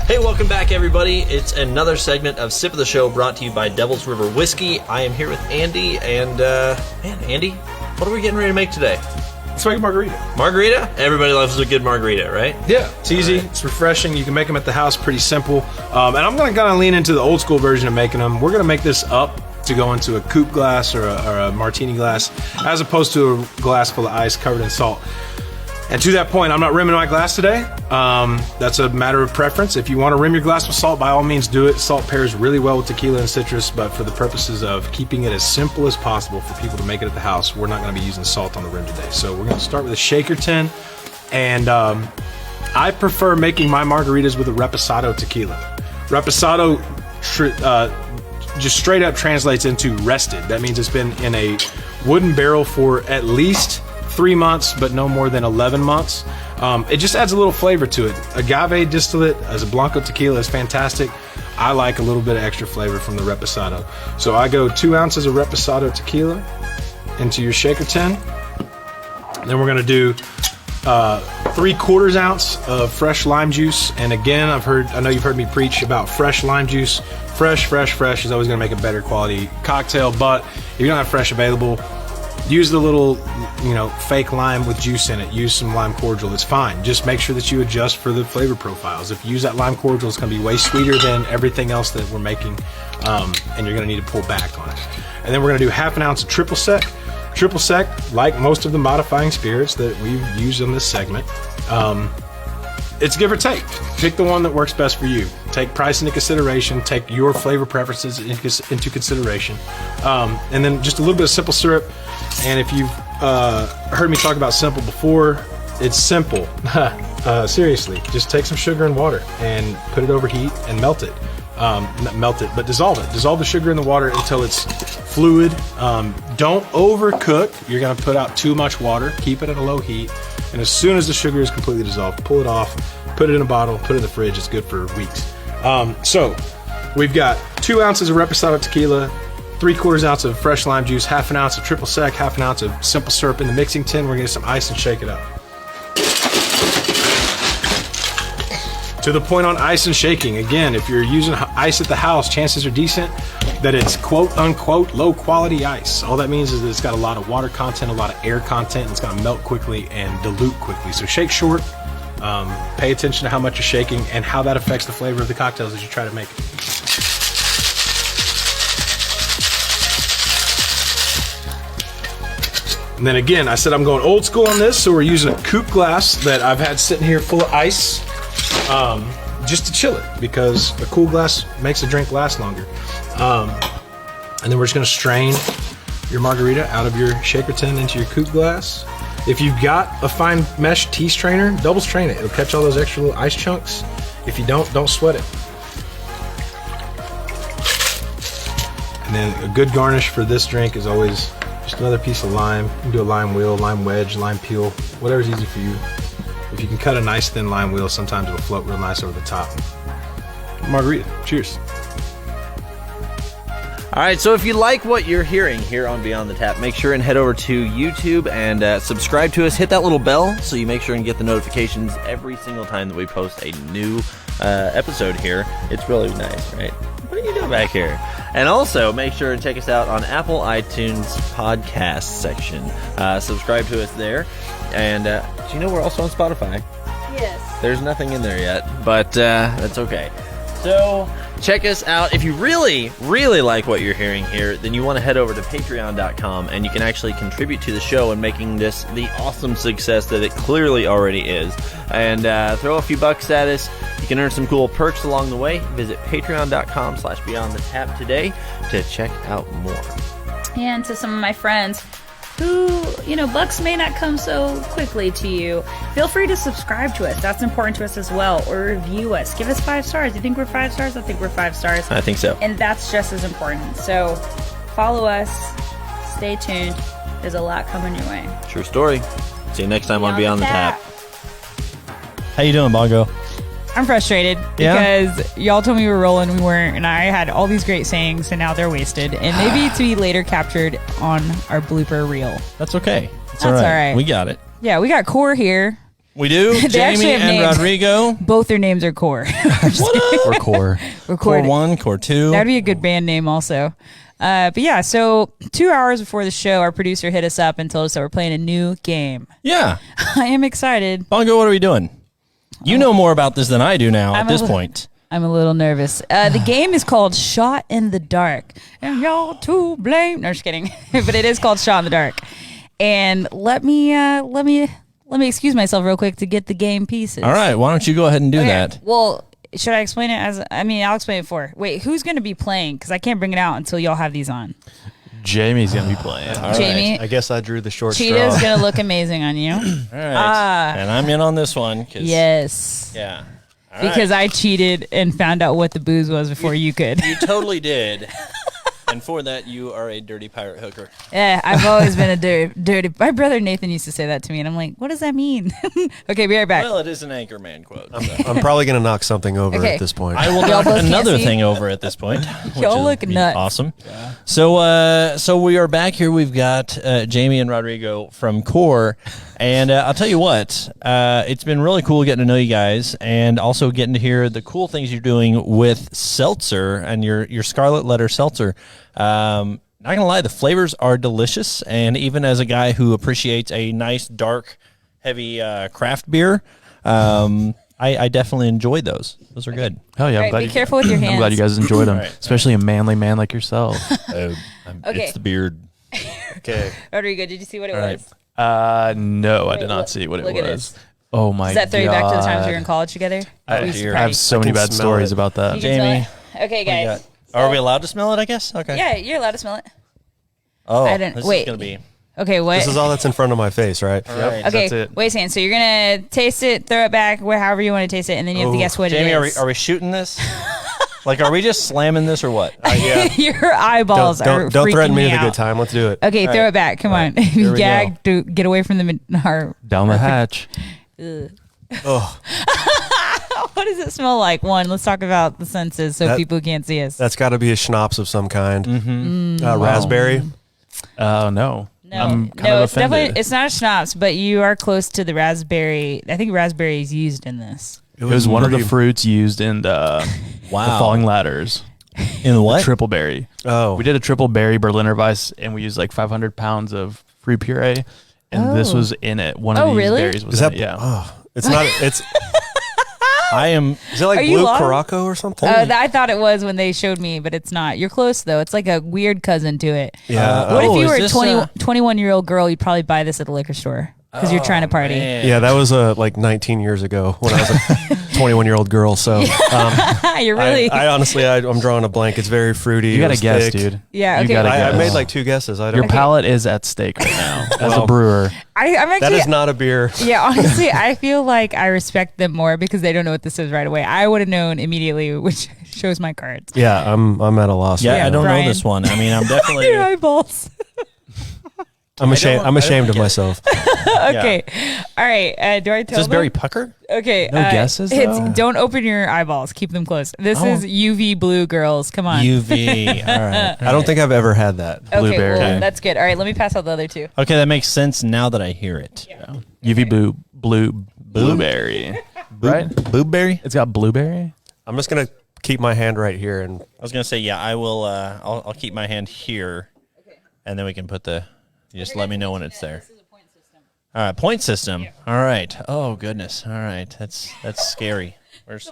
Hey, welcome back, everybody. It's another segment of Sip of the Show brought to you by Devil's River Whiskey. I am here with Andy, and Andy, what are we getting ready to make today? Let's make a margarita. Margarita? Everybody loves a good margarita, right? Yeah, it's easy. Right. It's refreshing. You can make them at the house pretty simple. And I'm going to kind of lean into the old school version of making them. We're going to make this up to go into a coupe glass or a martini glass as opposed to a glass full of ice covered in salt. And to that point, I'm not rimming my glass today. That's a matter of preference. If you want to rim your glass with salt, by all means do it. Salt pairs really well with tequila and citrus, but for the purposes of keeping it as simple as possible for people to make it at the house, we're not going to be using salt on the rim today. So we're going to start with a shaker tin, and I prefer making my margaritas with a reposado tequila. Reposado just straight up translates into rested. That means it's been in a wooden barrel for at least 3 months, but no more than 11 months. It just adds a little flavor to it. Agave distillate as a Blanco tequila is fantastic. I like a little bit of extra flavor from the reposado. So I go 2 ounces of reposado tequila into your shaker tin. Then we're gonna do 3/4 ounce of fresh lime juice. And again, I know you've heard me preach about fresh lime juice. Fresh is always gonna make a better quality cocktail, but if you don't have fresh available, use the little, fake lime with juice in it. Use some lime cordial. It's fine. Just make sure that you adjust for the flavor profiles. If you use that lime cordial, it's going to be way sweeter than everything else that we're making, and you're going to need to pull back on it. And then we're going to do 1/2 ounce of triple sec. Triple sec, like most of the modifying spirits that we've used in this segment, it's give or take. Pick the one that works best for you. Take price into consideration. Take your flavor preferences into consideration. And then just a little bit of simple syrup. And if you've heard me talk about simple before, it's simple. Seriously, just take some sugar and water and put it over heat and melt it. Not melt it, but dissolve it. Dissolve the sugar in the water until it's fluid. Don't overcook. You're going to put out too much water. Keep it at a low heat. And as soon as the sugar is completely dissolved, pull it off, put it in a bottle, put it in the fridge. It's good for weeks. So we've got 2 ounces of reposado tequila, 3/4 ounce of fresh lime juice, 1/2 ounce of triple sec, 1/2 ounce of simple syrup in the mixing tin. We're going to get some ice and shake it up. To the point on ice and shaking, again, if you're using ice at the house, chances are decent that it's quote unquote low quality ice. All that means is that it's got a lot of water content, a lot of air content, and it's going to melt quickly and dilute quickly. So shake short, Pay attention to how much you're shaking and how that affects the flavor of the cocktails as you try to make it. And then again, I said I'm going old school on this, so we're using a coupe glass that I've had sitting here full of ice, just to chill it, because a cool glass makes a drink last longer. And then we're just gonna strain your margarita out of your shaker tin into your coupe glass. If you've got a fine mesh tea strainer, double strain it. It'll catch all those extra little ice chunks. If you don't sweat it. And then a good garnish for this drink is always just another piece of lime. You can do a lime wheel, lime wedge, lime peel, whatever's easy for you. If you can cut a nice thin lime wheel, sometimes it'll float real nice over the top. Margarita, cheers. All right, so if you like what you're hearing here on Beyond the Tap, make sure and head over to YouTube and subscribe to us. Hit that little bell so you make sure and get the notifications every single time that we post a new episode here. It's really nice, right? What are you doing back here? And also, make sure and check us out on Apple iTunes podcast section. Subscribe to us there. And do you know we're also on Spotify? Yes. There's nothing in there yet, but that's okay. So check us out. If you really, really like what you're hearing here, then you want to head over to patreon.com and you can actually contribute to the show and making this the awesome success that it clearly already is. And throw a few bucks at us. You can earn some cool perks along the way. Visit patreon.com/beyondthetap today to check out more. And to some of my friends who, bucks may not come so quickly to you, feel free to subscribe to us. That's important to us as well. Or review us. Give us 5 stars. You think we're 5 stars? I think we're 5 stars. I think so. And that's just as important. So follow us. Stay tuned. There's a lot coming your way. True story. See you next time on Beyond the Tap. How you doing, Bongo? I'm frustrated because y'all told me we were rolling, we weren't, and I had all these great sayings, and now they're wasted. And maybe to be later captured on our blooper reel. That's okay. That's all right. We got it. Yeah, we got Core here. We do. Jamie and names. Rodrigo. Both their names are Core. We're Core. We're Core 1, Core 2. That'd be a good band name also. But yeah, so 2 hours before the show, our producer hit us up and told us that we're playing a new game. Yeah. I am excited. Bongo, what are we doing? You know more about this than I do now at this point. I'm a little nervous. The game is called Shot in the Dark. And y'all to blame. No, just kidding. But it is called Shot in the Dark. And let me excuse myself real quick to get the game pieces. All right. Why don't you go ahead and do that? Well, should I explain it I'll explain it for. Wait, who's going to be playing? Because I can't bring it out until y'all have these on. Jamie's going to be playing. All Jamie. I guess I drew the short Cheetah's straw. going to look amazing on you. All right. And I'm in on this one. Yes. Yeah. All because right. I cheated and found out what the booze was before you could. You totally did. And for that, you are a dirty pirate hooker. Yeah, I've always been a dirty. My brother Nathan used to say that to me, and I'm like, what does that mean? Okay, be right back. Well, it is an Anchorman quote. I'm probably going to knock something over at this point. I will knock another thing over at this point. Y'all look nuts. Awesome. Yeah. So we are back here. We've got Jamie and Rodrigo from Core. And I'll tell you what, it's been really cool getting to know you guys and also getting to hear the cool things you're doing with Seltzer and your Scarlet Letter Seltzer. Not gonna lie, the flavors are delicious, and even as a guy who appreciates a nice, dark, heavy craft beer, I definitely enjoyed those. Those are good. Hell yeah! Right, be careful with your hands. I'm glad you guys enjoyed them, Right. especially a manly man like yourself. Okay. It's the beard. Okay. Rodrigo, did you see what it All right. was? No, I did not see what it look at was. this. Oh my god! Does that throw you back to the times we were in college together? I We have so many bad smell stories it. about that. You can smell Jamie, it? Okay, guys. Are we allowed to smell it? I guess. Okay. Yeah, you're allowed to smell it. Oh, I didn't- this wait. is gonna be. Okay, what? This is all that's in front of my face, right? All right. Okay, That's it. wait a second. So you're gonna taste it, throw it back, however you want to taste it, and then you have to guess what Jamie, it is. are we shooting this? Like, are we just slamming this or what? Yeah. Your eyeballs are Don't threaten freaking me with a out. good time. Let's do it. Okay, All throw right. it back. Come on. Here we Gag, get away from the Down the hatch. Oh, What does it smell like? One, let's talk about the senses so That- people can't see us. that's got to be a schnapps of some kind. Mm-hmm. Raspberry. No. No, I'm kind no, of it's offended. definitely it's not a schnapps, but you are close to the raspberry. I think raspberry is used in this. It was one of the pretty- fruits used in the Falling Ladders. In the what? Triple berry. Oh, We did a triple berry Berliner Weiss, and we used like 500 pounds of fruit puree, and this Oh. was in it. One of Oh, these really? berries was is in that? it. Yeah. Oh, It's not. It's. I am. Is it like Blue Caraco or something? I thought it was when they showed me, but it's not. You're close though. It's like a weird cousin to it. Yeah. What if you were a 21-year-old girl? You'd probably buy this at a liquor store because you're trying to party. Man. Yeah, that was like 19 years ago when I was a 21-year-old girl. So you're really. I honestly, I'm drawing a blank. It's very fruity. You got to guess, thick. dude. Yeah, okay. You gotta I guess. made like 2 guesses. Your palate is at stake right now as a brewer. I'm actually. That is not a beer. Yeah, honestly, I feel like I respect them more because they don't know what this is right away. I would have known immediately, which shows my cards. Yeah, I'm at a loss. Yeah, right I don't Brian. know this one. I mean, I'm definitely. Your eyeballs. I'm ashamed of myself. Okay. All right. Do I tell Is this them? Barry Pucker? Okay. No guesses, though? Don't open your eyeballs. Keep them closed. This is UV blue, girls. Come on. UV. All right. I don't think I've ever had that. Okay, Blueberry. well, that's good. All right, let me pass out the other two. Okay, that makes sense now that I hear it. Yeah. UV blueberry. Right? Blueberry? It's got blueberry. I'm just gonna keep my hand right here, and I was gonna say, yeah, I will. I'll keep my hand here, and then we can put the. You just let me know when it's there. This is a point system. All right, point system. All right. Oh goodness. All right, that's scary. Where's?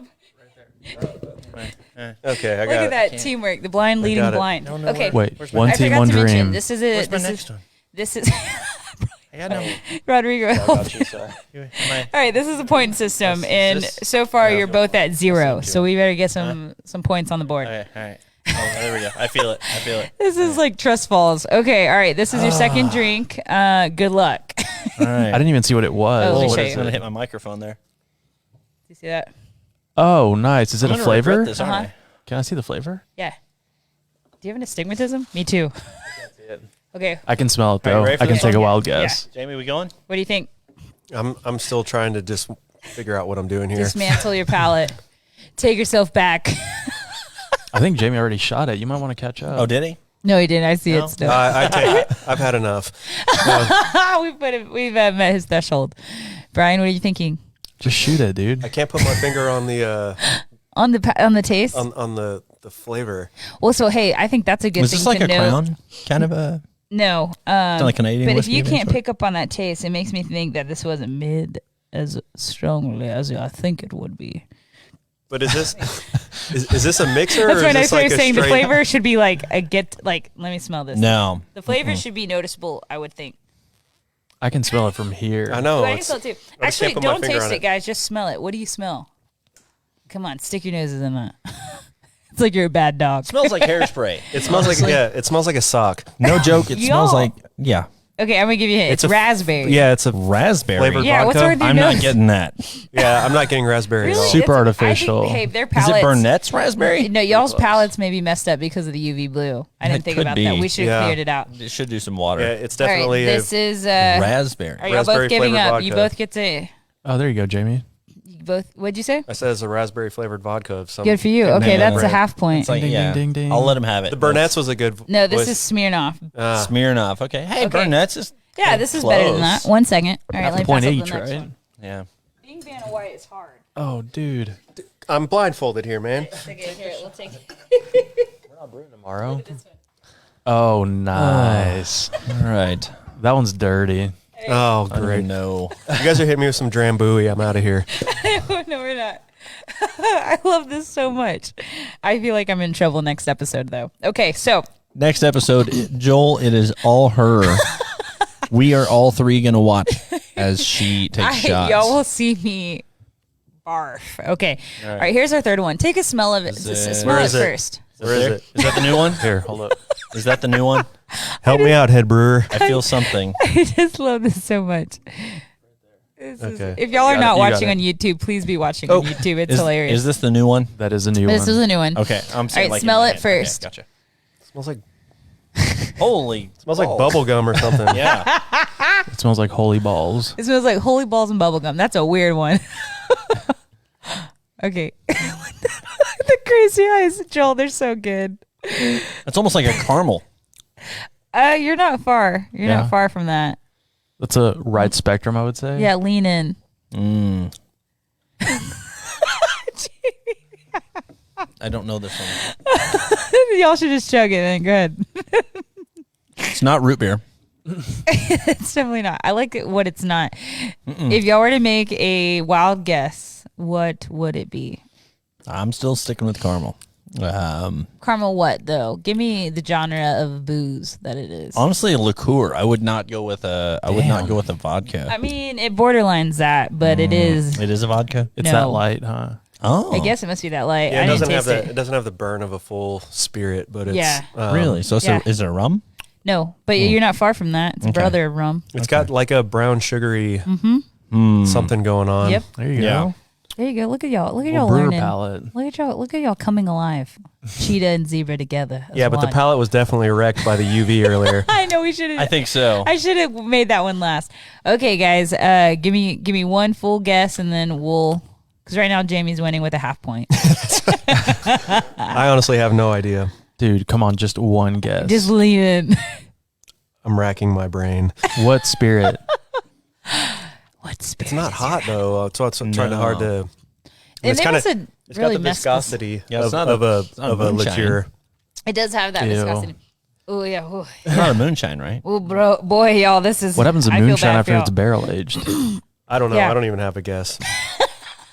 okay, I got Look it. at that teamwork. The blind leading got it. blind. Okay. Wait, Where's my- one I team, forgot one to mention, dream. this is it. Where's my next one? This is I got no. Rodrigo. Help. Sorry. All right, this is a point system, and so far you're both at 0. So we better get some points on the board. Okay, all right. Oh, there we go. I feel it. This is like trust falls. Okay, all right. This is your second drink. Good luck. All right. I didn't even see what it was. Oh, let me Oh, show it's you. gonna hit my microphone there. Do you see that? Oh, nice. Is it I'm a gonna flavor? regret this, aren't Uh-huh. I? Can I see the flavor? Yeah. Do you have an astigmatism? Me too. Okay. I can smell it All though. right, ready for I can this take a one? wild guess. Jamie, we going? What do you think? I'm still trying to just figure out what I'm doing here. Dismantle your palate. Take yourself back. I think Jamie already shot it. You might want to catch up. Oh, did he? No, he didn't. I see No? it still. I've had enough. We've met his threshold. Brian, what are you thinking? Just shoot it, dude. I can't put my finger on the On the taste? on the flavor. Well, so hey, I think that's a good Was thing this like to a know. crown? Kind of a. No, like Canadian but if whiskey you of can't any sort? pick up on that taste, it makes me think that this wasn't made as strongly as I think it would be. But is this is this a mixer? That's or why is I this started like a saying the straight- flavor should be like let me smell this. No. The flavor should be noticeable, I would think. I can smell it from here. I know. Oh, I can it's- smell it too. I just Actually, can't put my don't finger taste on it, it. guys. Just smell it. What do you smell? Come on, stick your noses in that. It's like you're a bad dog. Smells like hairspray. It smells like it smells like a sock. No joke. It smells Y'all. like Okay, I'm gonna give you a hint. It's It's a- raspberry. Yeah, it's a raspberry. flavored Yeah, what's vodka. wrong with your I'm nose? not getting that. Yeah, I'm not getting raspberry Really? at all. Super That's- artificial. I think, hey, their Is palates. it Burnett's raspberry? No, y'all's palates may be messed up because of the UV blue. I didn't It think could about be. that. We should have Yeah. cleared it out. It should do some water. Yeah, it's All right, definitely this is. Raspberry. Are y'all Raspberry both giving flavored up? You vodka. both get to. Oh, there you go, Jamie. You both. What'd you say? I said it's a raspberry flavored vodka of some. Good for you. good Okay, name. that's a Right. half point. It's like, Ding, yeah. ding, ding, ding. I'll let him have it. The Burnett's was a good. No, this was- is Smirnoff. Smirnoff. Okay. Hey, Okay. Burnett's is. Yeah, this is better than that. Close. 1 second. All right, Half let a me point pass up each, the next right? one. Yeah. Being Vanna White is hard. Oh, dude. I'm blindfolded here, man. Okay, here, we'll take it. Tomorrow. Oh, nice. All right. That one's dirty. Oh, I don't great. even know. You guys are hitting me with some Drambuie. I'm out of here. No, we're not. I love this so much. I feel like I'm in trouble next episode, though. Okay, so Next episode, Joel, it is all her. We are all three going to watch as she takes shots. y'all will see me barf. Okay. All right, here's our third one. Take a smell of it. Smell Where it is it? first. Where is it? Is that the new one? Here, hold up. Is that the new one? Help me out, head brewer. I feel something. I just love this so much. Okay. If y'all are got not it, you got watching it. on YouTube, please be watching on YouTube. It's hilarious. Is this the new one? That is a new This one. is a new one. Okay. I'm saying All right, like in smell my it hand. first. Okay, gotcha. Smells like Holy. smells like balls. bubble gum or something. Yeah. It smells like holy balls. It smells like holy balls and bubblegum. That's a weird one. Okay. The crazy eyes, Joel, they're so good. It's almost like a caramel. You're not far. You're Yeah. not far from that. That's a right spectrum, I would say. Yeah, lean in. I don't know this one. Y'all should just chug it then. Go ahead. It's not root beer. It's definitely not. I like what it's not. If y'all were to make a wild guess, what would it be? I'm still sticking with caramel. Caramel what, though? Give me the genre of booze that it is. Honestly, a liqueur. I would not go with a vodka. I mean, it borderlines that, but it is. It is a vodka? It's that light, huh? Oh. I guess it must be that light. Yeah, I didn't taste it doesn't have the burn of a full spirit, but it's really? So is it a rum? No, but you're not far from that. It's a brother of rum. It's got like a brown sugary something going on. Yep. There you go. There you go. Look at y'all. Look at y'all brewer learning. palate. Look at y'all coming alive. Cheetah and zebra together. Yeah, but the palate was definitely wrecked by the UV earlier. I know we should have. I think so. I should have made that one last. Okay, guys. Give me one full guess, and then we'll. Because right now Jamie's winning with a half point. I honestly have no idea. Dude, come on, just one guess. Just leave it. I'm racking my brain. What spirit? What spirit? It's not hot though. It's trying to hard to. And It's they kind of. must have It's really got the messed this- viscosity Yeah, it's of a moonshine. liqueur. It does have that Ew. viscosity. Oh yeah. Oh, It's not a moonshine, right? oh bro, boy, y'all, this is. What happens to I feel moonshine bad after for it's y'all. barrel aged? I don't know. Yeah. I don't even have a guess.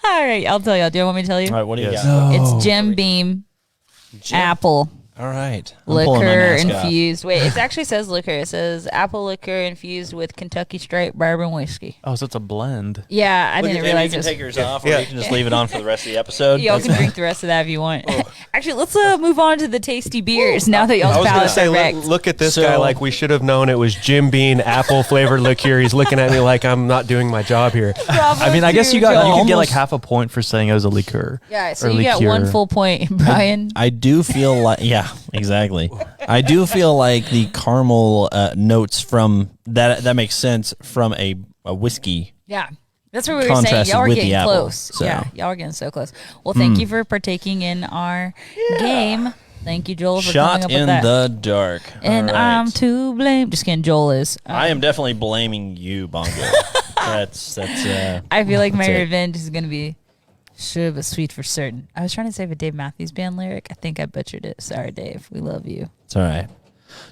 All right, I'll tell y'all. Do you want me to tell you? All right, what do you Yes. got? It's Jim Beam apple All right. I'm pulling my liquor mask off. infused. Wait, it actually says liquor. It says apple liquor infused with Kentucky Straight bourbon whiskey. Oh, so it's a blend. Yeah, I didn't realize you it can was. take yours off, or Yeah. you can just leave it on for the rest of the episode. Y'all can drink the rest of that if you want. Actually, let's move on to the tasty beers now that I y'all's was going to palates say, are wrecked. look at this So- guy like we should have known it was Jim Beam apple flavored liqueur. He's looking at me like I'm not doing my job here. I mean, I guess you could get like half a point for saying it was a liqueur. Yeah, so or you get liqueur. one full point, Brian. I do feel like, yeah, exactly. I do feel like the caramel notes from that makes sense from a whiskey. Yeah. That's what we were saying. Contrasted Y'all are with the getting apple, close. so. Yeah, y'all are getting so close. Well, thank you for partaking in our game. Thank you, Joel, for coming Shot up in with that. the dark. And All right. I'm to blame. Just kidding, Joel is. I am definitely blaming you, Bongo. that's. I feel like my That's it. revenge is going to be sure but sweet for certain. I was trying to save a Dave Matthews Band lyric. I think I butchered it. Sorry, Dave. We love you. It's all right.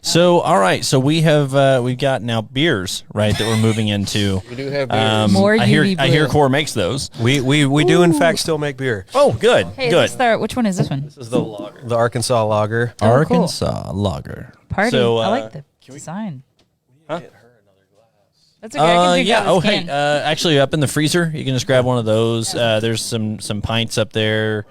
So, all right. So we have we've got now beers, right, that we're moving into. We do have beers. More I hear UV I hear blue. Core makes those. We do in fact still make beer. Oh, good. Hey, good. is this which one is this one? This is the Arkansas lager. Oh, cool. Arkansas Lager. Party. So, I like the design. Huh? That's okay. I can drink yeah. out of Oh, this hey. can. Actually, up in the freezer, you can just grab one of those. There's some pints up there.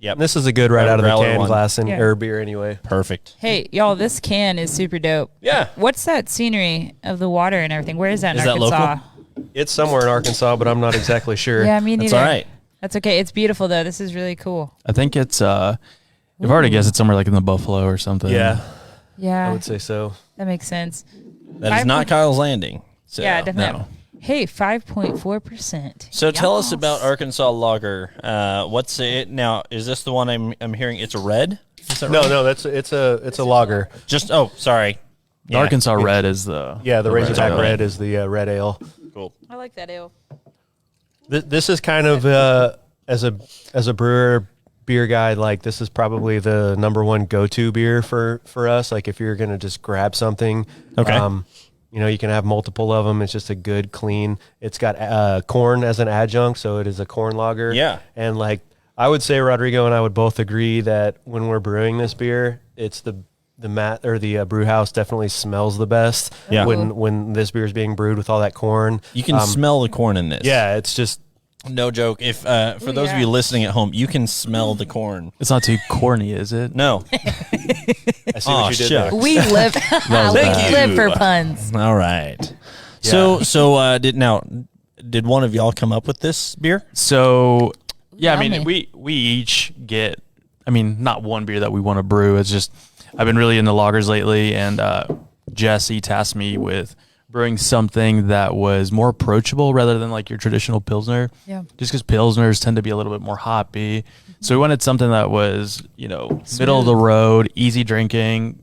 Yep. This is a good right out of the Growler can one. glass and Yeah. or beer anyway. Perfect. Hey, y'all, this can is super dope. Yeah. What's that scenery of the water and everything? Where is that in Is that Arkansas? local? It's somewhere in Arkansas, but I'm not exactly sure. Yeah, me neither. That's all right. That's okay. It's beautiful, though. This is really cool. I think it's you've already guessed it's somewhere like in the Buffalo or something. Yeah, Yeah, I would say so. that makes sense. That is not Kyle's Landing. So. Yeah, definitely. no. Hey, 5.4%. So tell us Yas. about Arkansas Lager. What's it now? Is this the one I'm hearing? It's a red. Is that No, right? no, it's a lager. Just sorry. The Arkansas Red is the Yeah, the Razorback ale. Red is the red ale. Cool. I like that ale. This is kind of as a brewer beer guy, like this is probably the number one go-to beer for us. Like if you're gonna just grab something, Okay. You can have multiple of them. It's just a good, clean. It's got corn as an adjunct, so it is a corn lager. Yeah. And like I would say, Rodrigo and I would both agree that when we're brewing this beer, it's the brew house definitely smells the best. Yeah. When this beer is being brewed with all that corn, You can smell the corn in this. yeah, it's just. No joke. If for those of you listening at home, you can smell the corn. It's not too corny, is it? No. I see what you did there. We live, we live for puns. All right. So did one of y'all come up with this beer? So yeah, I Yummy. mean we each get not one beer that we want to brew. It's just I've been really into lagers lately, and Jesse tasked me with brewing something that was more approachable rather than like your traditional Pilsner. Yeah. Just because Pilsners tend to be a little bit more hoppy. So we wanted something that was, middle of the road, easy drinking,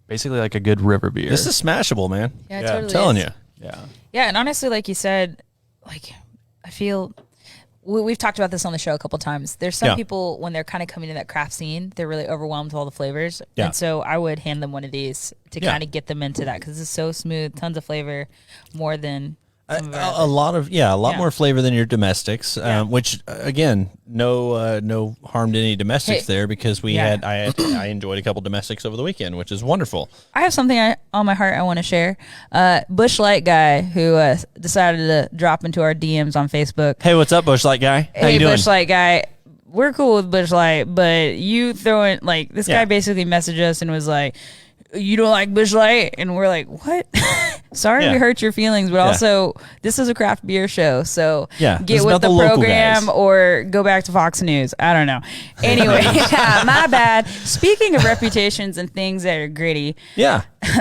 basically like a good river beer. This is smashable, man. Yeah, Yeah, totally I'm telling is. you. yeah. Yeah, and honestly, like you said, like I feel we've talked about this on the show a couple times. There's some people, when they're kind of coming to that craft scene, they're really overwhelmed with all the flavors. Yeah. And so I would hand them one of these to kind of get them into that, because it's so smooth, tons of flavor, more than a lot more flavor than your domestics, which again, no harm to any domestics there, because I enjoyed a couple domestics over the weekend, which is wonderful. I have something on my heart I want to share. Busch Light guy who decided to drop into our DMs on Facebook. Hey, what's up, Busch Light guy? How you doing? Busch Light guy. We're cool with Busch Light, but you throwing this guy basically messaged us and was like, "You don't like Busch Light?" And we're like, "What?" Sorry we hurt your feelings, but also this is a craft beer show, so get with the program or go back to Fox News. I don't know. Anyway, my bad. Speaking of reputations and things that are gritty,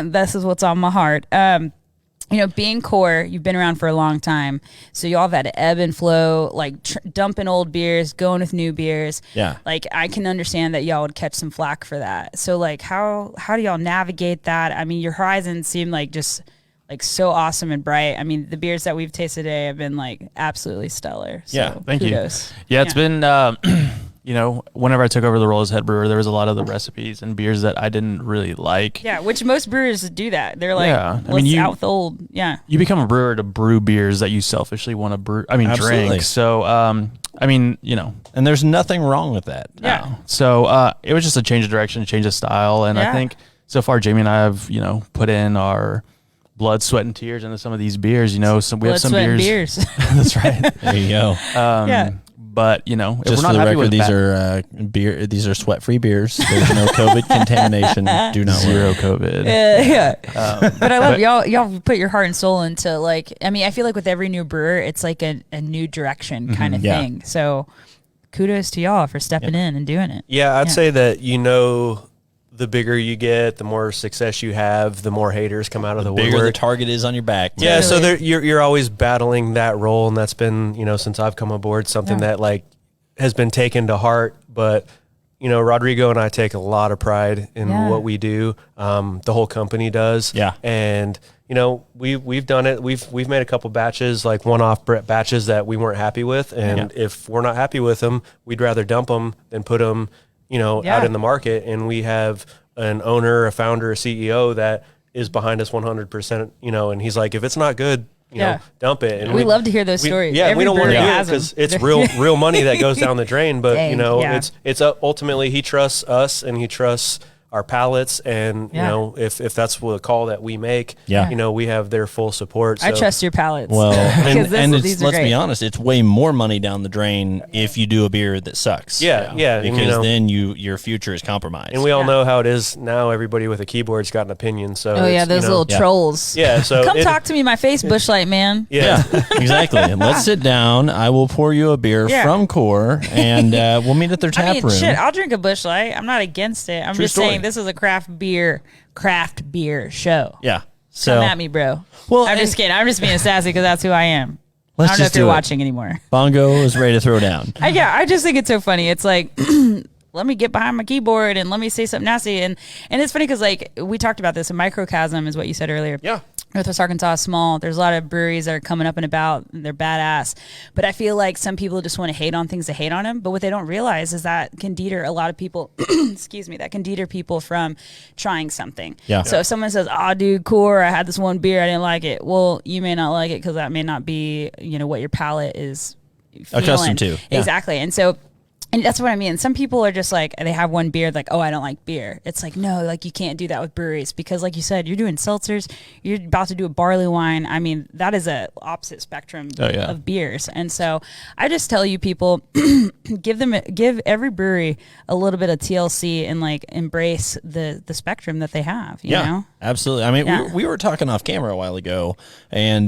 this is what's on my heart. Being core, you've been around for a long time, so you all have had to ebb and flow, like dumping old beers, going with new beers. Yeah, like I can understand that y'all would catch some flack for that. So like, how do y'all navigate that? I mean, your horizons seem like just like so awesome and bright. I mean, the beers that we've tasted today have been like absolutely stellar. So thank kudos. you. Yeah, it's been. Whenever I took over the role as head brewer, there was a lot of the recipes and beers that I didn't really like. Yeah, which most brewers do that. They're like, out with old. Yeah. You become a brewer to brew beers that you selfishly want to brew. Drink. So, and there's nothing wrong with that. Yeah. No. So, it was just a change of direction, change of style. And I think so far, Jamie and I have, put in our blood, sweat, and tears into some of these beers. We have some beers. That's right. There you go. But if just we're not for the happy record, with these are beer. These are sweat-free beers. There's no COVID contamination. Do not zero COVID. But I love y'all put your heart and soul into I feel like with every new brewer, it's like a new direction kind of thing. So kudos to y'all for stepping in and doing it. Yeah, I'd say that the bigger you get, the more success you have, the more haters come out of the bigger woodwork. The target is on your back. Yeah, so you're always battling that role, and that's been, since I've come aboard, something that has been taken to heart. But, Rodrigo and I take a lot of pride in what we do. The whole company does. Yeah. And, we've done it. We've made a couple batches, like one-off batches that we weren't happy with. And if we're not happy with them, we'd rather dump them than put them out in the market. And we have an owner, a founder, a CEO that is behind us 100%, and he's like, if it's not good, dump it. And we love to hear those stories. Yeah, we don't want to do it because it's real money that goes down the drain. But, it's ultimately he trusts us and he trusts our palates, and if that's the call that we make, we have their full support. So. I trust your palates. Well, let's be honest, it's way more money down the drain if you do a beer that sucks. Yeah, because then your future is compromised. And we all know how it is now. Everybody with a keyboard's got an opinion. So those little trolls. Yeah, so come talk to me, my face, Busch Light man. Yeah, exactly. And let's sit down. I will pour you a beer from Core, and we'll meet at their tap room. Shit, I'll drink a Busch Light. I'm not against it. I'm just saying. This is a craft beer show. Yeah. So come at me, bro. Well, I'm just kidding. I'm just being sassy because that's who I am. I don't know if you're watching anymore. Bongo is ready to throw down. I just think it's so funny. It's like, let me get behind my keyboard and let me say something nasty. And it's funny because we talked about this. A microcosm is what you said earlier. Yeah. Northwest Arkansas is small. There's a lot of breweries that are coming up and about. And they're badass. But I feel like some people just want to hate on things to hate on them. But what they don't realize is that can deter a lot of people, that can deter people from trying something. Yeah. So if someone says, "Oh, dude, Core, I had this one beer, I didn't like it." Well, you may not like it because that may not be, what your palate is feeling. Accustomed to. Yeah. Exactly. And so... And that's what I mean. Some people are just like, they have one beer, like, oh, I don't like beer. It's like, no, you can't do that with breweries because, like you said, you're doing seltzers. You're about to do a barley wine. I mean, that is a opposite spectrum of beers. And so I just tell you people, give every brewery a little bit of TLC and embrace the spectrum that they have. You know? Absolutely. I mean, we were talking off camera a while ago, and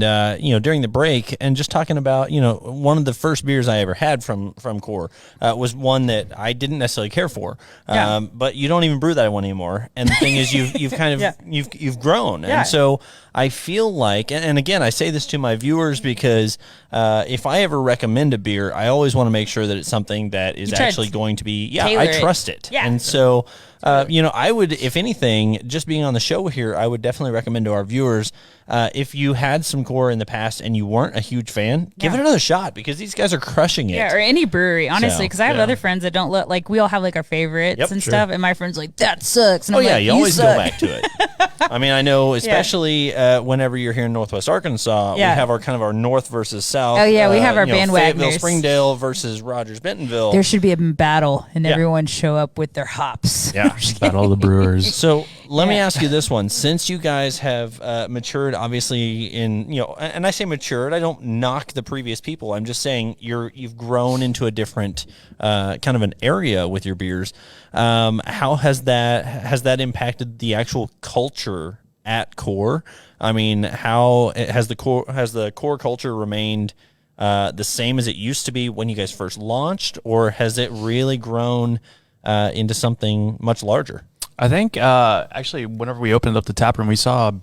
during the break, and just talking about one of the first beers I ever had from Core was one that I didn't necessarily care for, but you don't even brew that one anymore. And the thing is, you've kind of you've grown, and so I feel like, and again, I say this to my viewers because if I ever recommend a beer, I always want to make sure that it's something that is actually going to be, I trust it. Yeah. And so, I would, if anything, just being on the show here, I would definitely recommend to our viewers, if you had some core in the past and you weren't a huge fan, give it another shot because these guys are crushing it. Yeah, or any brewery, honestly, because I have other friends that don't look like we all have like our favorites and stuff, and my friends like that sucks. And I'm like, you always go back to it. I mean, I know, especially whenever you're here in Northwest Arkansas, we have our north versus south. Oh yeah, we have our bandwagoners. Fayetteville, Springdale versus Rogers Bentonville. There should be a battle, and everyone show up with their hops. Yeah, battle of the brewers. So let me ask you this one: since you guys have matured, obviously and I say matured, I don't knock the previous people. I'm just saying you've grown into a different kind of an area with your beers. How has that impacted the actual culture at Core? I mean, how has the core culture remained the same as it used to be when you guys first launched, or has it really grown into something much larger? I think actually, whenever we opened up the tap room, we saw a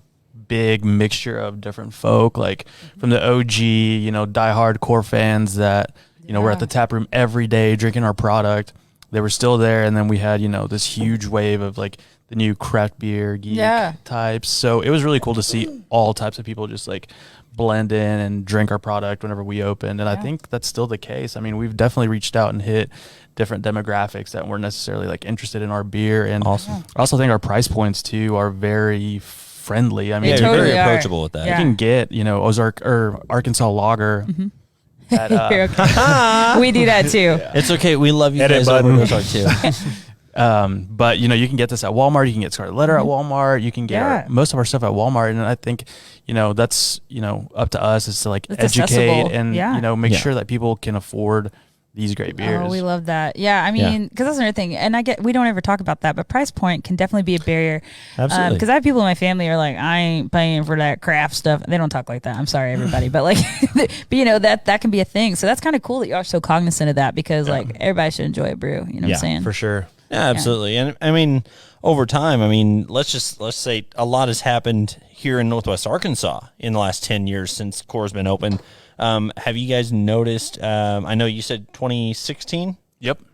big mixture of different folk, like from the OG, diehard Core fans that were at the tap room every day drinking our product. They were still there, and then we had this huge wave of like the new craft beer geek types. So it was really cool to see all types of people just like blend in and drink our product whenever we opened. And I think that's still the case. I mean, we've definitely reached out and hit different demographics that weren't necessarily like interested in our beer. And I also think our price points too are very friendly. I mean, you're very approachable with that. You can get, Ozark or Arkansas lager. We do that too. It's okay. We love you guys over Ozark too. But you can get this at Walmart. You can get Scarlet at Walmart. You can get most of our stuff at Walmart. And I think, that's, up to us is to like educate and, make sure that people can afford these great beers. Oh, we love that. Yeah, I mean, because that's another thing. And we don't ever talk about that, but price point can definitely be a barrier. Absolutely. Because I have people in my family who are like, I ain't paying for that craft stuff. They don't talk like that. I'm sorry, everybody. But like, that can be a thing. So that's kind of cool that you are so cognizant of that because like everybody should enjoy a brew. You know what I'm saying? For sure. Yeah, absolutely. And I mean, over time, let's say a lot has happened here in Northwest Arkansas in the last 10 years since Core's been open. Have you guys noticed, I know you said 2016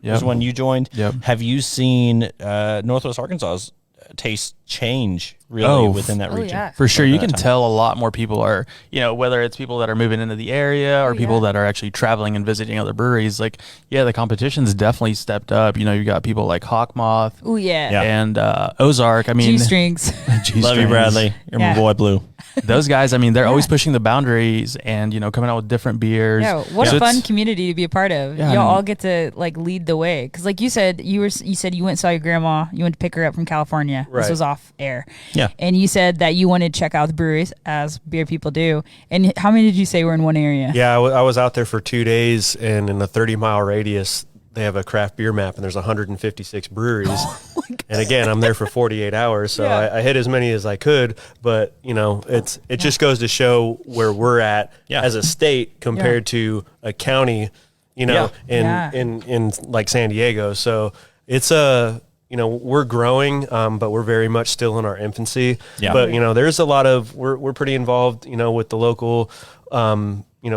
was when you joined. Yep. Have you seen Northwest Arkansas's taste change really within that region? Yeah. For sure. You can tell a lot more people are, whether it's people that are moving into the area or people that are actually traveling and visiting other breweries, like, the competition's definitely stepped up. You got people like Hawkmoth. Oh, yeah. And Ozark. I mean, G-strings. Love you, Bradley. You're my boy, Blue. Those guys, I mean, they're always pushing the boundaries and, coming out with different beers. Yeah, what a fun community to be a part of. Y'all all get to like lead the way. Because like you said, you went and saw your grandma. You went to pick her up from California. Right. This was off air. Yeah. And you said that you wanted to check out the breweries as beer people do. And how many did you say were in one area? Yeah, I was out there for 2 days, and in a 30-mile radius, they have a craft beer map, and there's 156 breweries. Oh and again, I'm there for 48 hours, so I hit as many as I could. But it just goes to show where we're at as a state compared to a county, in like San Diego. So it's we're growing, but we're very much still in our infancy. Yeah. But there's a lot of we're pretty involved, with the local.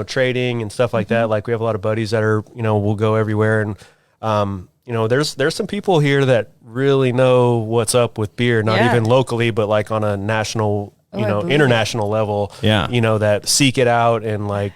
Trading and stuff like that. Like we have a lot of buddies that are, we'll go everywhere. And, there's some people here that really know what's up with beer, not even locally, but like on a national, international level, that seek it out and like,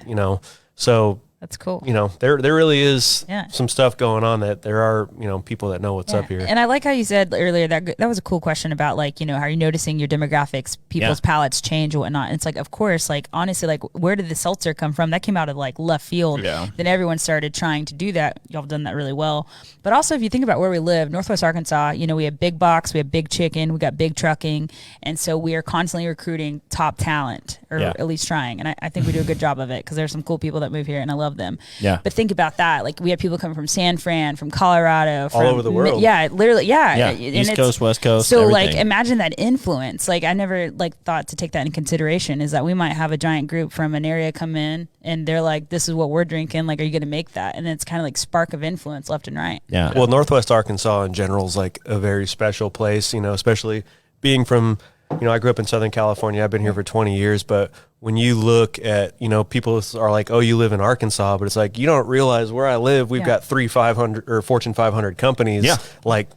so That's cool. There really is some stuff going on that there are, people that know what's up here. And I like how you said earlier that was a cool question about like, are you noticing your demographics, people's palates change and whatnot? And it's like, of course, like honestly, like where did the seltzer come from? That came out of like left field. Yeah. Then everyone started trying to do that. Y'all have done that really well. But also if you think about where we live, Northwest Arkansas, we have big box, we have big chicken, we got big trucking. And so we are constantly recruiting top talent or at least trying. And I think we do a good job of it because there's some cool people that move here and I love them. Yeah. But think about that. Like we have people coming from San Fran, from Colorado, all over the world. Yeah, literally. Yeah. East Coast, West Coast. So everything. like imagine that influence. Like I never like thought to take that in consideration is that we might have a giant group from an area come in and they're like, this is what we're drinking. Like, are you going to make that? And it's kind of like spark of influence left and right. Yeah. Well, Northwest Arkansas in general is like a very special place, especially being from I grew up in Southern California. I've been here for 20 years, but when you look at, people are like, oh, you live in Arkansas, but it's like, you don't realize where I live. We've got 3 500 or Fortune 500 companies, right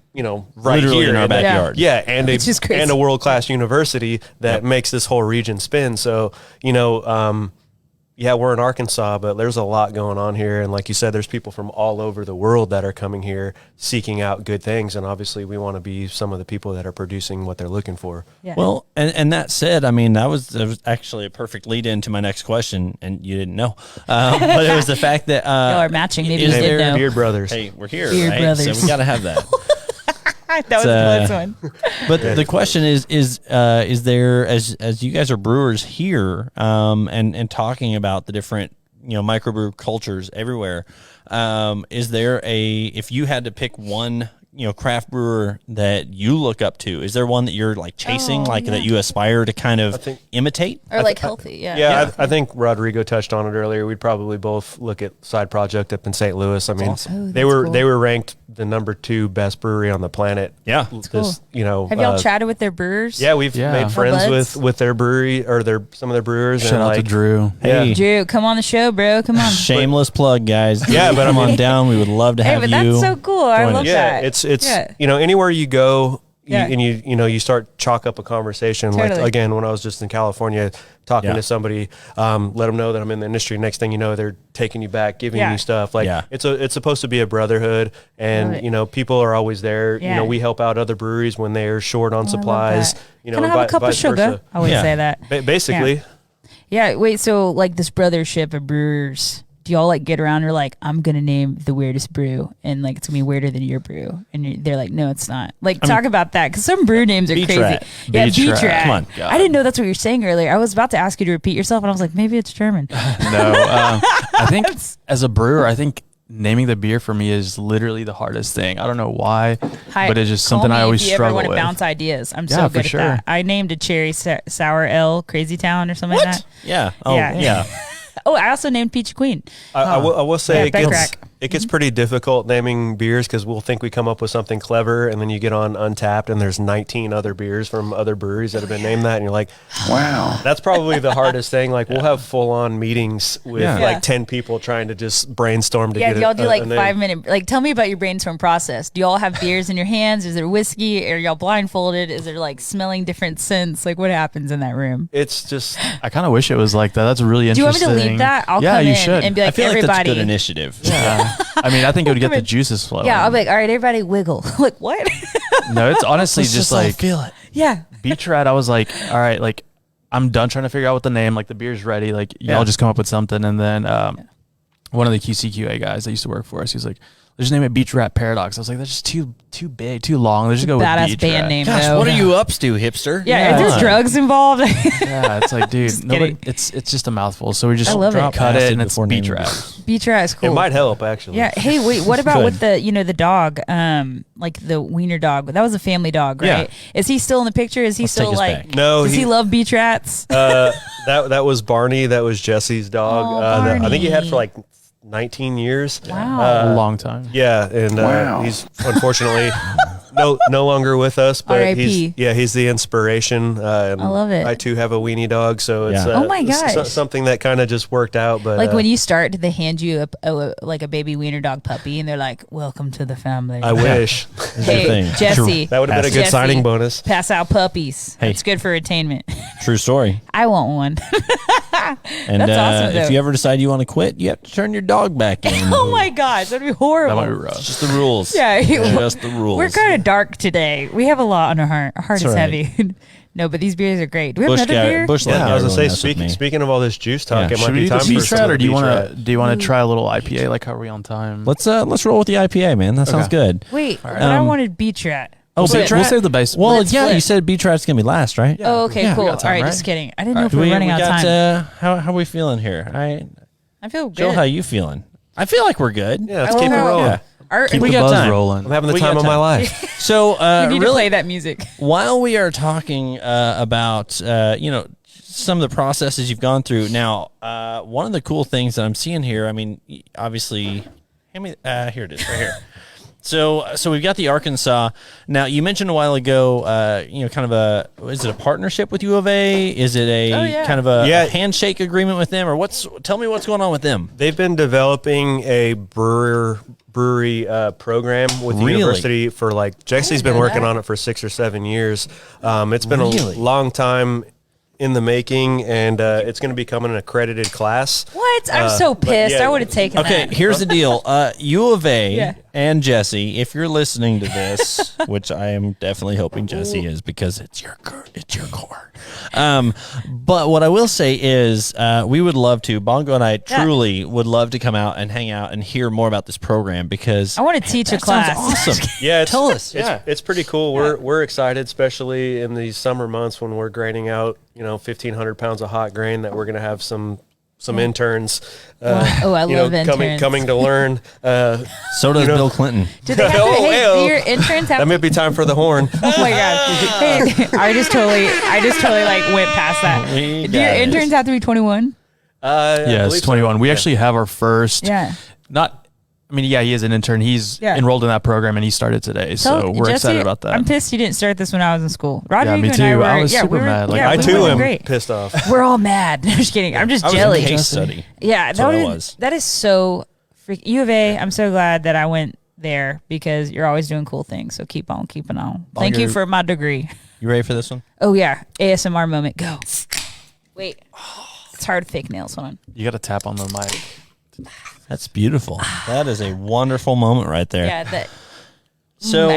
literally here in our backyard. Yeah. And a world-class university that makes this whole region spin. So, we're in Arkansas, but there's a lot going on here. And like you said, there's people from all over the world that are coming here seeking out good things. And obviously we want to be some of the people that are producing what they're looking for. Yeah. Well, and that said, I mean, that was actually a perfect lead into my next question, and you didn't know. But it was the fact that y'all are matching. Maybe you did know. Beard Brothers. Hey, we're here, Beard right? Brothers. So we got to have that. That was the close one. But the question is there, as you guys are brewers here, and talking about the different microbrew cultures everywhere, is there if you had to pick one craft brewer that you look up to, is there one that you're like chasing, that you aspire to kind of imitate, or like healthy? I think Rodrigo touched on it earlier. We'd probably both look at Side Project up in St. Louis. I mean, awesome. they were ranked the number 2 best brewery on the planet. Yeah, that's cool. Have y'all chatted with their brewers? Yeah, we've made friends with their brewery or some of their brewers. Shout out to Drew. Hey, Drew, come on the show, bro. Come on. Shameless plug, guys. Yeah, but come on down. We would love to have you. That's so cool. I love that. It's anywhere you go. You start chalk up a conversation. Totally. Like again, when I was just in California talking to somebody, let them know that I'm in the industry. Next thing you know, they're taking you back, giving you stuff. It's supposed to be a brotherhood, and people are always there. Yeah. We help out other breweries when they're short on supplies. Can I have a cup of sugar? Versa. I always say that. Basically. Yeah. Wait. So like this brothership of brewers. Do y'all like get around or like, I'm going to name the weirdest brew and like it's going to be weirder than your brew? And they're like, no, it's not. Like, talk about that because some brew names are crazy. Yeah, B-Trat. Come on. God. I didn't know that's what you were saying earlier. I was about to ask you to repeat yourself and I was like, maybe it's German. No, I think as a brewer, naming the beer for me is literally the hardest thing. I don't know why, but it's just something I always struggle with. If you ever want to bounce ideas, I'm so good at that. I named a cherry sour ale Crazy Town or something like that. Yeah. Oh, yeah. Oh, I also named Peachy Queen. I will say it gets pretty difficult naming beers because we'll think we come up with something clever, and then you get on Untapped, and there's 19 other beers from other breweries that have been named that, and you're like, wow. That's probably the hardest thing. Like, we'll have full-on meetings with like 10 people trying to just brainstorm to get it. Yeah, y'all do like 5-minute. Like, tell me about your brainstorm process. Do y'all have beers in your hands? Is there whiskey? Are y'all blindfolded? Is there like smelling different scents? Like, what happens in that room? It's just. I kind of wish it was like that. That's really interesting. Do you want me to lead that? I'll come in and be like, I feel everybody. like that's a good initiative. Yeah. I mean, I think it would get the juices flowing. Yeah, I'll be like, all right, everybody wiggle. Like, what? No, it's honestly just like, feel it. Yeah. B-Trat, I was like, all right, like, I'm done trying to figure out what the name, like, the beer's ready. Like, y'all just come up with something. And then one of the QCQA guys that used to work for us, he was like, let's just name it B-Trat Paradox. I was like, that's just too big, too long. Let's just go with B-Trat. Badass band name. Gosh, what are you up to, hipster? Yeah, if there's drugs involved. Yeah, it's like, dude, it's just a mouthful. So we just cut it and it's B-Trat. B-Trat is cool. It might help, actually. Yeah. Hey, wait, what about with the the dog, like the wiener dog? That was a family dog, right? Yeah. Is he still in the picture? Is he still like? No. Does he love B-Trats? That was Barney. That was Jesse's dog. Barney. I think he had for like 19 years. Wow. A long time. Yeah, and he's unfortunately no longer with us, but he's the inspiration. And I love it. I too have a weenie dog, so it's oh my gosh. something that kind of just worked out. But like when you start, did they hand you a baby wiener dog puppy, and they're like, "Welcome to the family." I wish. Hey, Jesse, that would have been a good signing bonus. Pass out puppies. Hey. It's good for attainment. True story. I want one. And that's awesome, if you ever decide you want to quit, you have to turn your dog back in. Oh my gosh, that'd be horrible. That might be rough. It's just the rules. Yeah, just the rules. We're kind of dark today. We have a lot on our heart. Our heart is heavy. No, but these beers are great. Do we have another beer? I was gonna say, speaking of all this juice talk, it might be time for B-Trat, or do you want to try a little IPA? Like, how are we on time? Let's roll with the IPA, man. That sounds good. Wait, but I wanted B-Trat. Oh, B-Trat? We'll save the base. Well, you said B-Trat's gonna be last, right? Yeah. Oh, okay, cool. All right, just kidding. I didn't know if we were running out of time. How are we feeling here? I feel good. Jill, how you feeling? I feel like we're good. Yeah, let's keep it rolling. Keep the buzz rolling. I'm having the time of my life. So you need to play that music. While we are talking about some of the processes you've gone through, now one of the cool things that I'm seeing here, I mean, obviously, here it is, right here. So we've got the Arkansas. Now, you mentioned a while ago, kind of is it a partnership with U of A? Is it a kind of a handshake agreement with them, or tell me what's going on with them? They've been developing a brewery program with the university for Jesse's been working on it for 6 or 7 years. It's been a long time in the making, and it's going to become an accredited class. What? I'm so pissed. I would have taken that. Okay, here's the deal. U of A and Jesse, if you're listening to this, which I am definitely hoping Jesse is, because it's your core. But what I will say is we would love to, Bongo and I truly would love to come out and hang out and hear more about this program, because I want to teach a class. Awesome. Tell us. It's pretty cool. We're excited, especially in these summer months when we're grinding out 1,500 pounds of hot grain, that we're going to have some interns. I love interns. Coming to learn. So does Bill Clinton. Do they have do your interns have? That may be time for the horn. Oh my god! Hey, I just totally went past that. Do your interns have to be 21? Yeah, it's 21. So. We actually have our first. Yeah. He is an intern. He's enrolled in that program, and he started today. So we're excited about that. I'm pissed you didn't start this when I was in school. Rodrigo me too. I was super mad. I too am pissed off. We're all mad. I'm just kidding. I'm just jelly. Case study. Yeah, that is so freaking. U of A, I'm so glad that I went there, because you're always doing cool things. So keep on keeping on. Thank you for my degree. You ready for this one? Oh yeah, ASMR moment. Go. Wait, it's hard to fake nails. Hold on. You got to tap on the mic. That's beautiful. That is a wonderful moment right there. Yeah. So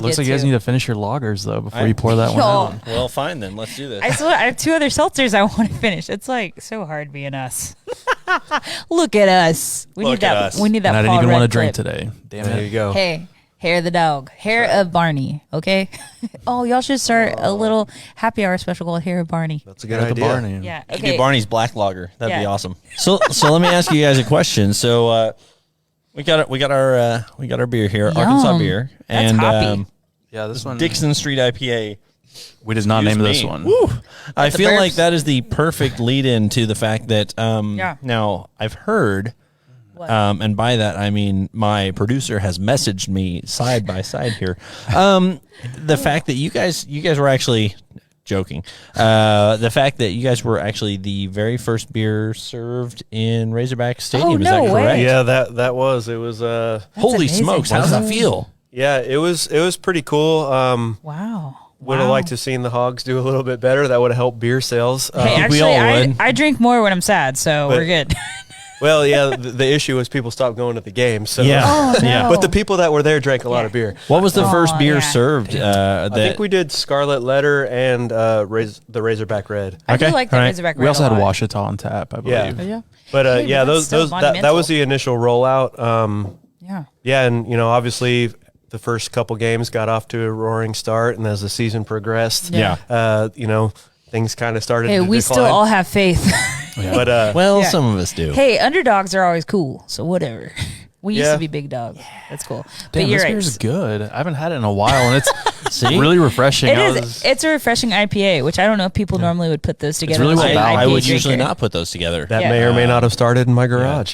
looks like you guys need to finish your lagers though before you pour that one out. Well, fine then. Let's do this. I have 2 other seltzers I want to finish. It's so hard being us. Look at us. We need that. We need that. And I didn't even want to drink today. Damn it. There you go. Hey. Hair of the dog. Hair of Barney. Okay. Oh, y'all should start a little happy hour special called Hair of Barney. That's a good idea. Barney. Yeah. Okay. Do Barney's Black Lager. That'd be awesome. So let me ask you guys a question. So we got our beer here, Arkansas beer, That's hoppy. This one, Dixon Street IPA. We did not name this one. Woo. I feel like that is the perfect lead-in to the fact that now I've heard. And by that I mean my producer has messaged me side by side here. The fact that you guys were actually joking. The fact that you guys were actually the very first beer served in Razorback Stadium. Is that correct? Yeah, that was. It was. Holy smokes! How does that feel? Yeah, it was pretty cool. Wow. Would have liked to have seen the Hogs do a little bit better. That would have helped beer sales. Hey, actually, we all would. I drink more when I'm sad, so we're good. Well, yeah, the issue was people stopped going to the game. So no. But the people that were there drank a lot of beer. What was the first beer served? I think we did Scarlet Letter and the Razorback Red. I do like the Razorback Red. We also had Washita on tap, I believe. Yeah. But that was the initial rollout. Yeah, and obviously the first couple games got off to a roaring start, and as the season progressed, things kind of started to decline. We still all have faith. But some of us do. Hey, underdogs are always cool, so whatever. We used to be big dogs. That's cool. Damn, but this beer's good. I haven't had it in a while, and it's really refreshing. It's a refreshing IPA, which I don't know if people normally would put those together. It's really I would usually not put those together. That may or may not have started in my garage.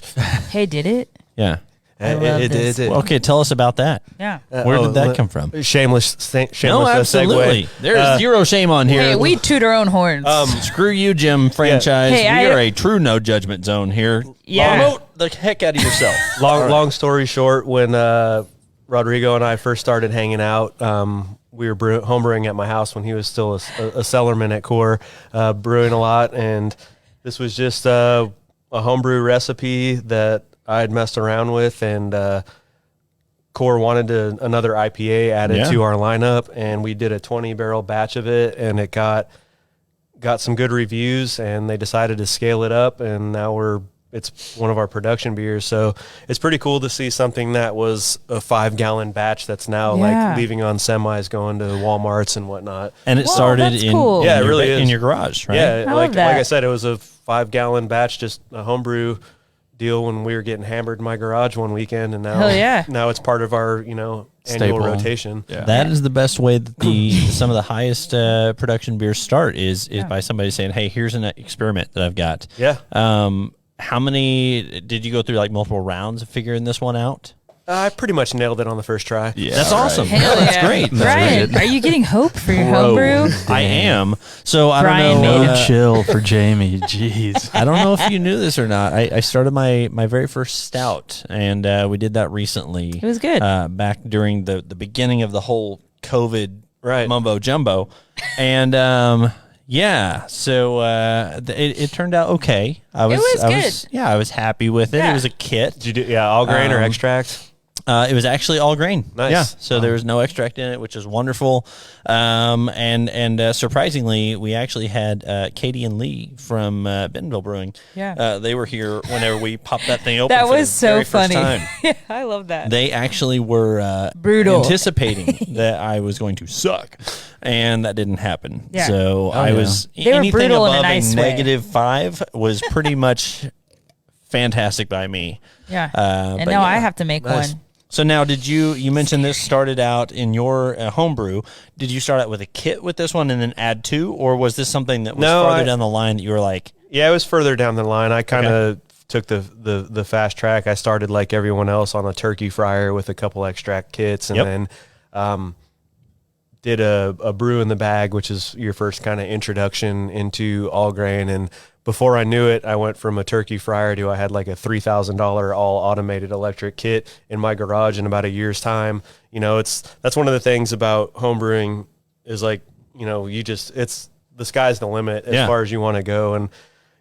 Hey, did it? Yeah. It did. Okay, tell us about that. Yeah. Where did that come from? Shameless No, absolutely. segue. There's zero shame on here. Hey, we toot our own horns. Screw you, Jim franchise. Hey, we are a true no judgment zone here. Yeah. Promote the heck out of yourself. Long story short, when Rodrigo and I first started hanging out, we were homebrewing at my house when he was still a cellarman at Core, brewing a lot, and this was just a homebrew recipe that I had messed around with, and Core wanted another IPA added to our lineup, and we did a 20-barrel batch of it, and it got some good reviews, and they decided to scale it up, and now it's one of our production beers. So it's pretty cool to see something that was a 5-gallon batch that's now like leaving on semis, going to Walmarts and whatnot. And it started in your garage, right? Yeah, like I said, it was a 5-gallon batch, just a homebrew deal when we were getting hammered in my garage one weekend, and now it's part of our annual rotation. Yeah. That is the best way that some of the highest production beers start is by somebody saying, hey, here's an experiment that I've got. Yeah. How many did you go through, like multiple rounds of figuring this one out? I pretty much nailed it on the first try. Yeah, that's awesome. Hell That's great. Brian, are you getting hope for your homebrew? I am. So I Brian don't know. Chill for Jamie. Jeez. I don't know if you knew this or not. I started my very first stout, and we did that recently. It was good. Back during the beginning of the whole COVID Right. mumbo jumbo, and yeah, so it turned out okay. I was good. I was happy with it. Yeah. It was a kit. Did you do all grain or extract? It was actually all grain. Nice. Yeah. So there was no extract in it, which is wonderful. And surprisingly, we actually had Katie and Lee from Bentonville Brewing. Yeah. They were here whenever we popped that thing open. That for was the so very first funny. time. Yeah, I love that. They actually were Brutal. anticipating that I was going to suck, and that didn't happen. Yeah. So I was They were anything brutal in a above nice way. -5 was pretty much fantastic by me. Yeah. But And now yeah. I have to make Nice. one. So now, you mentioned this started out in your homebrew. Did you start out with a kit with this one and then add 2, or was this something that was farther down the line that you were like? Yeah, it was further down the line. I kind of took the fast track. I started like everyone else on a turkey fryer with a couple extract kits, and then did a brew in the bag, which is your first kind of introduction into all grain. And before I knew it, I went from a turkey fryer to I had like a $3,000 all automated electric kit in my garage in about a year's time. You know, that's one of the things about home brewing is like, you know, it's the sky's the limit as far as you want to go. And,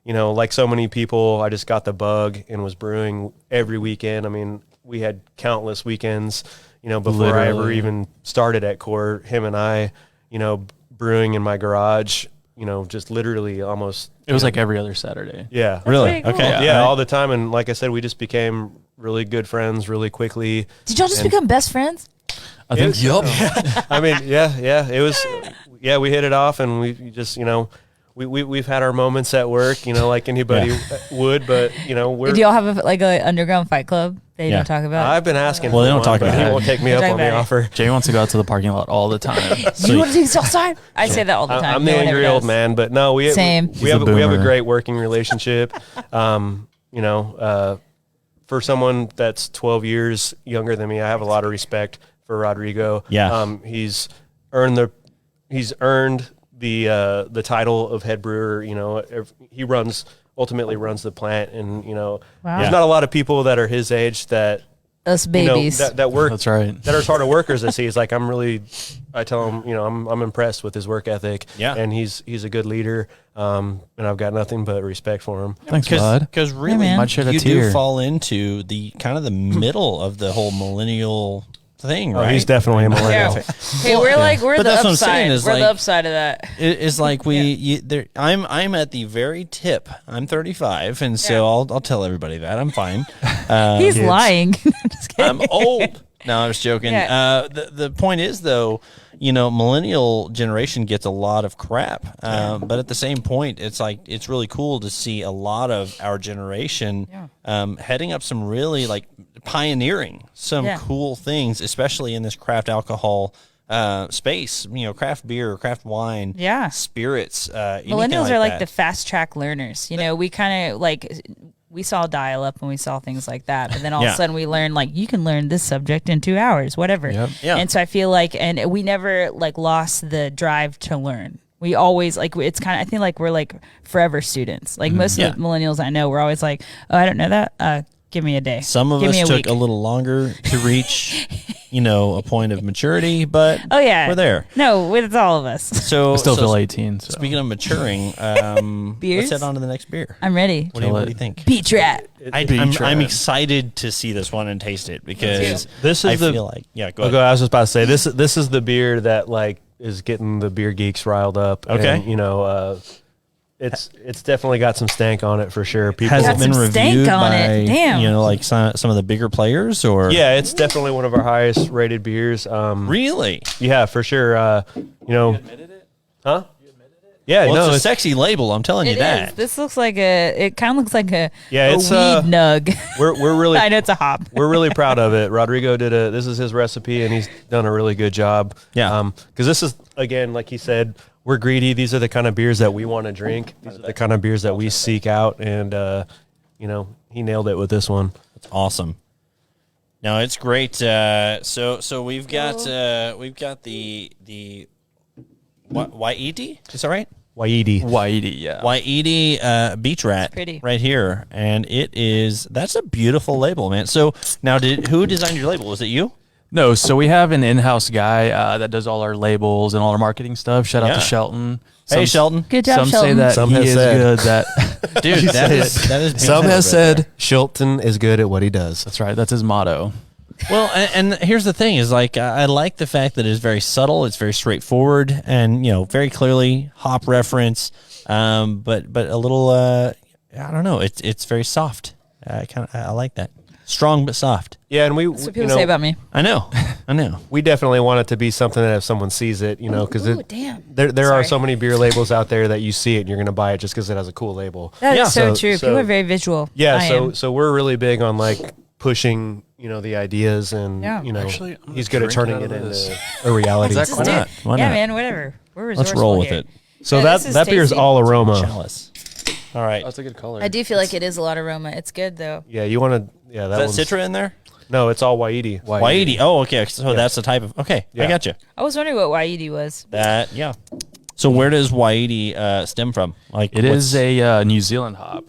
you know, like so many people, I just got the bug and was brewing every weekend. I mean, we had countless weekends, you know, before I ever even started at Court, him and I, you know, brewing in my garage, you know, just literally almost. It was like every other Saturday. Yeah. Really? Cool. Okay. Yeah, all the time. And like I said, we just became really good friends really quickly. Did y'all just become best friends? I think so. I mean, yeah. It was, we hit it off, and we just, you know, we've had our moments at work, you know, like anybody would, but you know, Did y'all have an underground fight club that you don't talk about? I've been asking. Well, they for don't talk one, but about he it. won't take me up on the offer. Jamie wants to go out to the parking lot all the time. You want to do Southside? I say that all the time. I'm No the one ever angry old does. man, but no, we have a boomer. great working relationship. You know, for someone that's 12 years younger than me, I have a lot of respect for Rodrigo. Yeah. He's earned the title of head brewer. You know, he ultimately runs the plant, and you know, there's not a lot of people that are his age that Us babies. you know, that work. That's right. That are sort of workers that see. He's like, I tell him, you know, I'm impressed with his work ethic. Yeah. And he's a good leader. And I've got nothing but respect for him. Thanks, bud. Because really, man. Might shed a you tear. do fall into the kind of the middle of the whole millennial thing, right? Oh, he's definitely a millennial. Hey, we're But the that's what I'm saying upside. is We're like- the upside of that. It's like I'm at the very tip. I'm 35, and so I'll tell everybody that I'm fine. He's lying. Just kidding. I'm old. No, I was joking. Yeah. The point is, though, you know, millennial generation gets a lot of crap. But at the same point, it's like it's really cool to see a lot of our generation heading up some really like pioneering some cool things, especially in this craft alcohol space. You know, craft beer, craft wine, spirits. Millennials are like that. the fast track learners. You know, we kind of like. We saw dial up and we saw things like that. But then all of a sudden we learned like you can learn this subject in 2 hours, whatever. Yep. Yeah. And so I feel like, and we never like lost the drive to learn. We always like, it's kind of, I think like we're like forever students. Like most of the millennials I know, we're always like, oh, I don't know that. Give me a day. Some of us took a little longer to reach, you know, a point of maturity, but we're there. No, it's all of us. So I still feel 18. So. Speaking of maturing, Beers? let's head on to the next beer. I'm ready. What do you think? Beach rat. I'm excited to see this one and taste it because This is I the feel like go ahead. I was just about to say this is the beer that like is getting the beer geeks riled up. Okay. And, you know, it's definitely got some stank on it for sure. People Has Got it been some stank reviewed on by it. Damn. you know like some of the bigger players or Yeah, it's definitely one of our highest rated beers. really? Yeah, for sure. You know, you admitted it? Huh? Yeah, Well, no, it's a sexy label. I'm telling you It that. is. This looks like it kind of looks like a it's, weed nug. we're really I know it's a hop. we're really proud of it. Rodrigo this is his recipe, and he's done a really good job. Yeah. Because this is, again, like he said, we're greedy. These are the kind of beers that we want to drink. These are the kind of beers that we seek out, and you know, he nailed it with this one. It's awesome. No, it's great. So we've got the Waihee. Is that right? Waihee, yeah. Waihee Beach Rat Pretty. right here, and that's a beautiful label, man. So now, who designed your label? Was it you? No, so we have an in-house guy that does all our labels and all our marketing stuff. Shout out to Shelton. Hey, Shelton. Good job, Some Shelton. say that Some he has is said. good. That Dude, that is Some has beautiful. said Shelton is good at what he does. that's right. That's his motto. Well, and here's the thing: is like I like the fact that it's very subtle, it's very straightforward, and very clearly hop reference, but a little I don't know, it's very soft. I like that, strong but soft. Yeah, and That's what people say about me. I know. we definitely want it to be something that if someone sees it, because Ooh, damn. there are Sorry. so many beer labels out there that you see it and you're going to buy it just because it has a cool label. That is Yeah. so So- true. so- People are very visual. Yeah, I am. so we're really big on like pushing, the ideas, and Yeah. Actually, I'm gonna he's good at drink turning out it of into this. a reality. Exactly. Why not? Why yeah, not? man, whatever. We're resourceful Let's roll with here. it. So Yeah, that this is that beer is tasty. all aroma. Chalice. All right. That's a good color. I do feel like it is a lot of aroma. It's good though. Yeah, you want to. Yeah, that Is one's, that Citra in there? No, it's all Waihee. Waihee. Oh, okay. So that's the type of. Okay, I Yeah. got you. I was wondering what Waihee was. Yeah. So where does Waihee stem from? Like It is a New Zealand hop.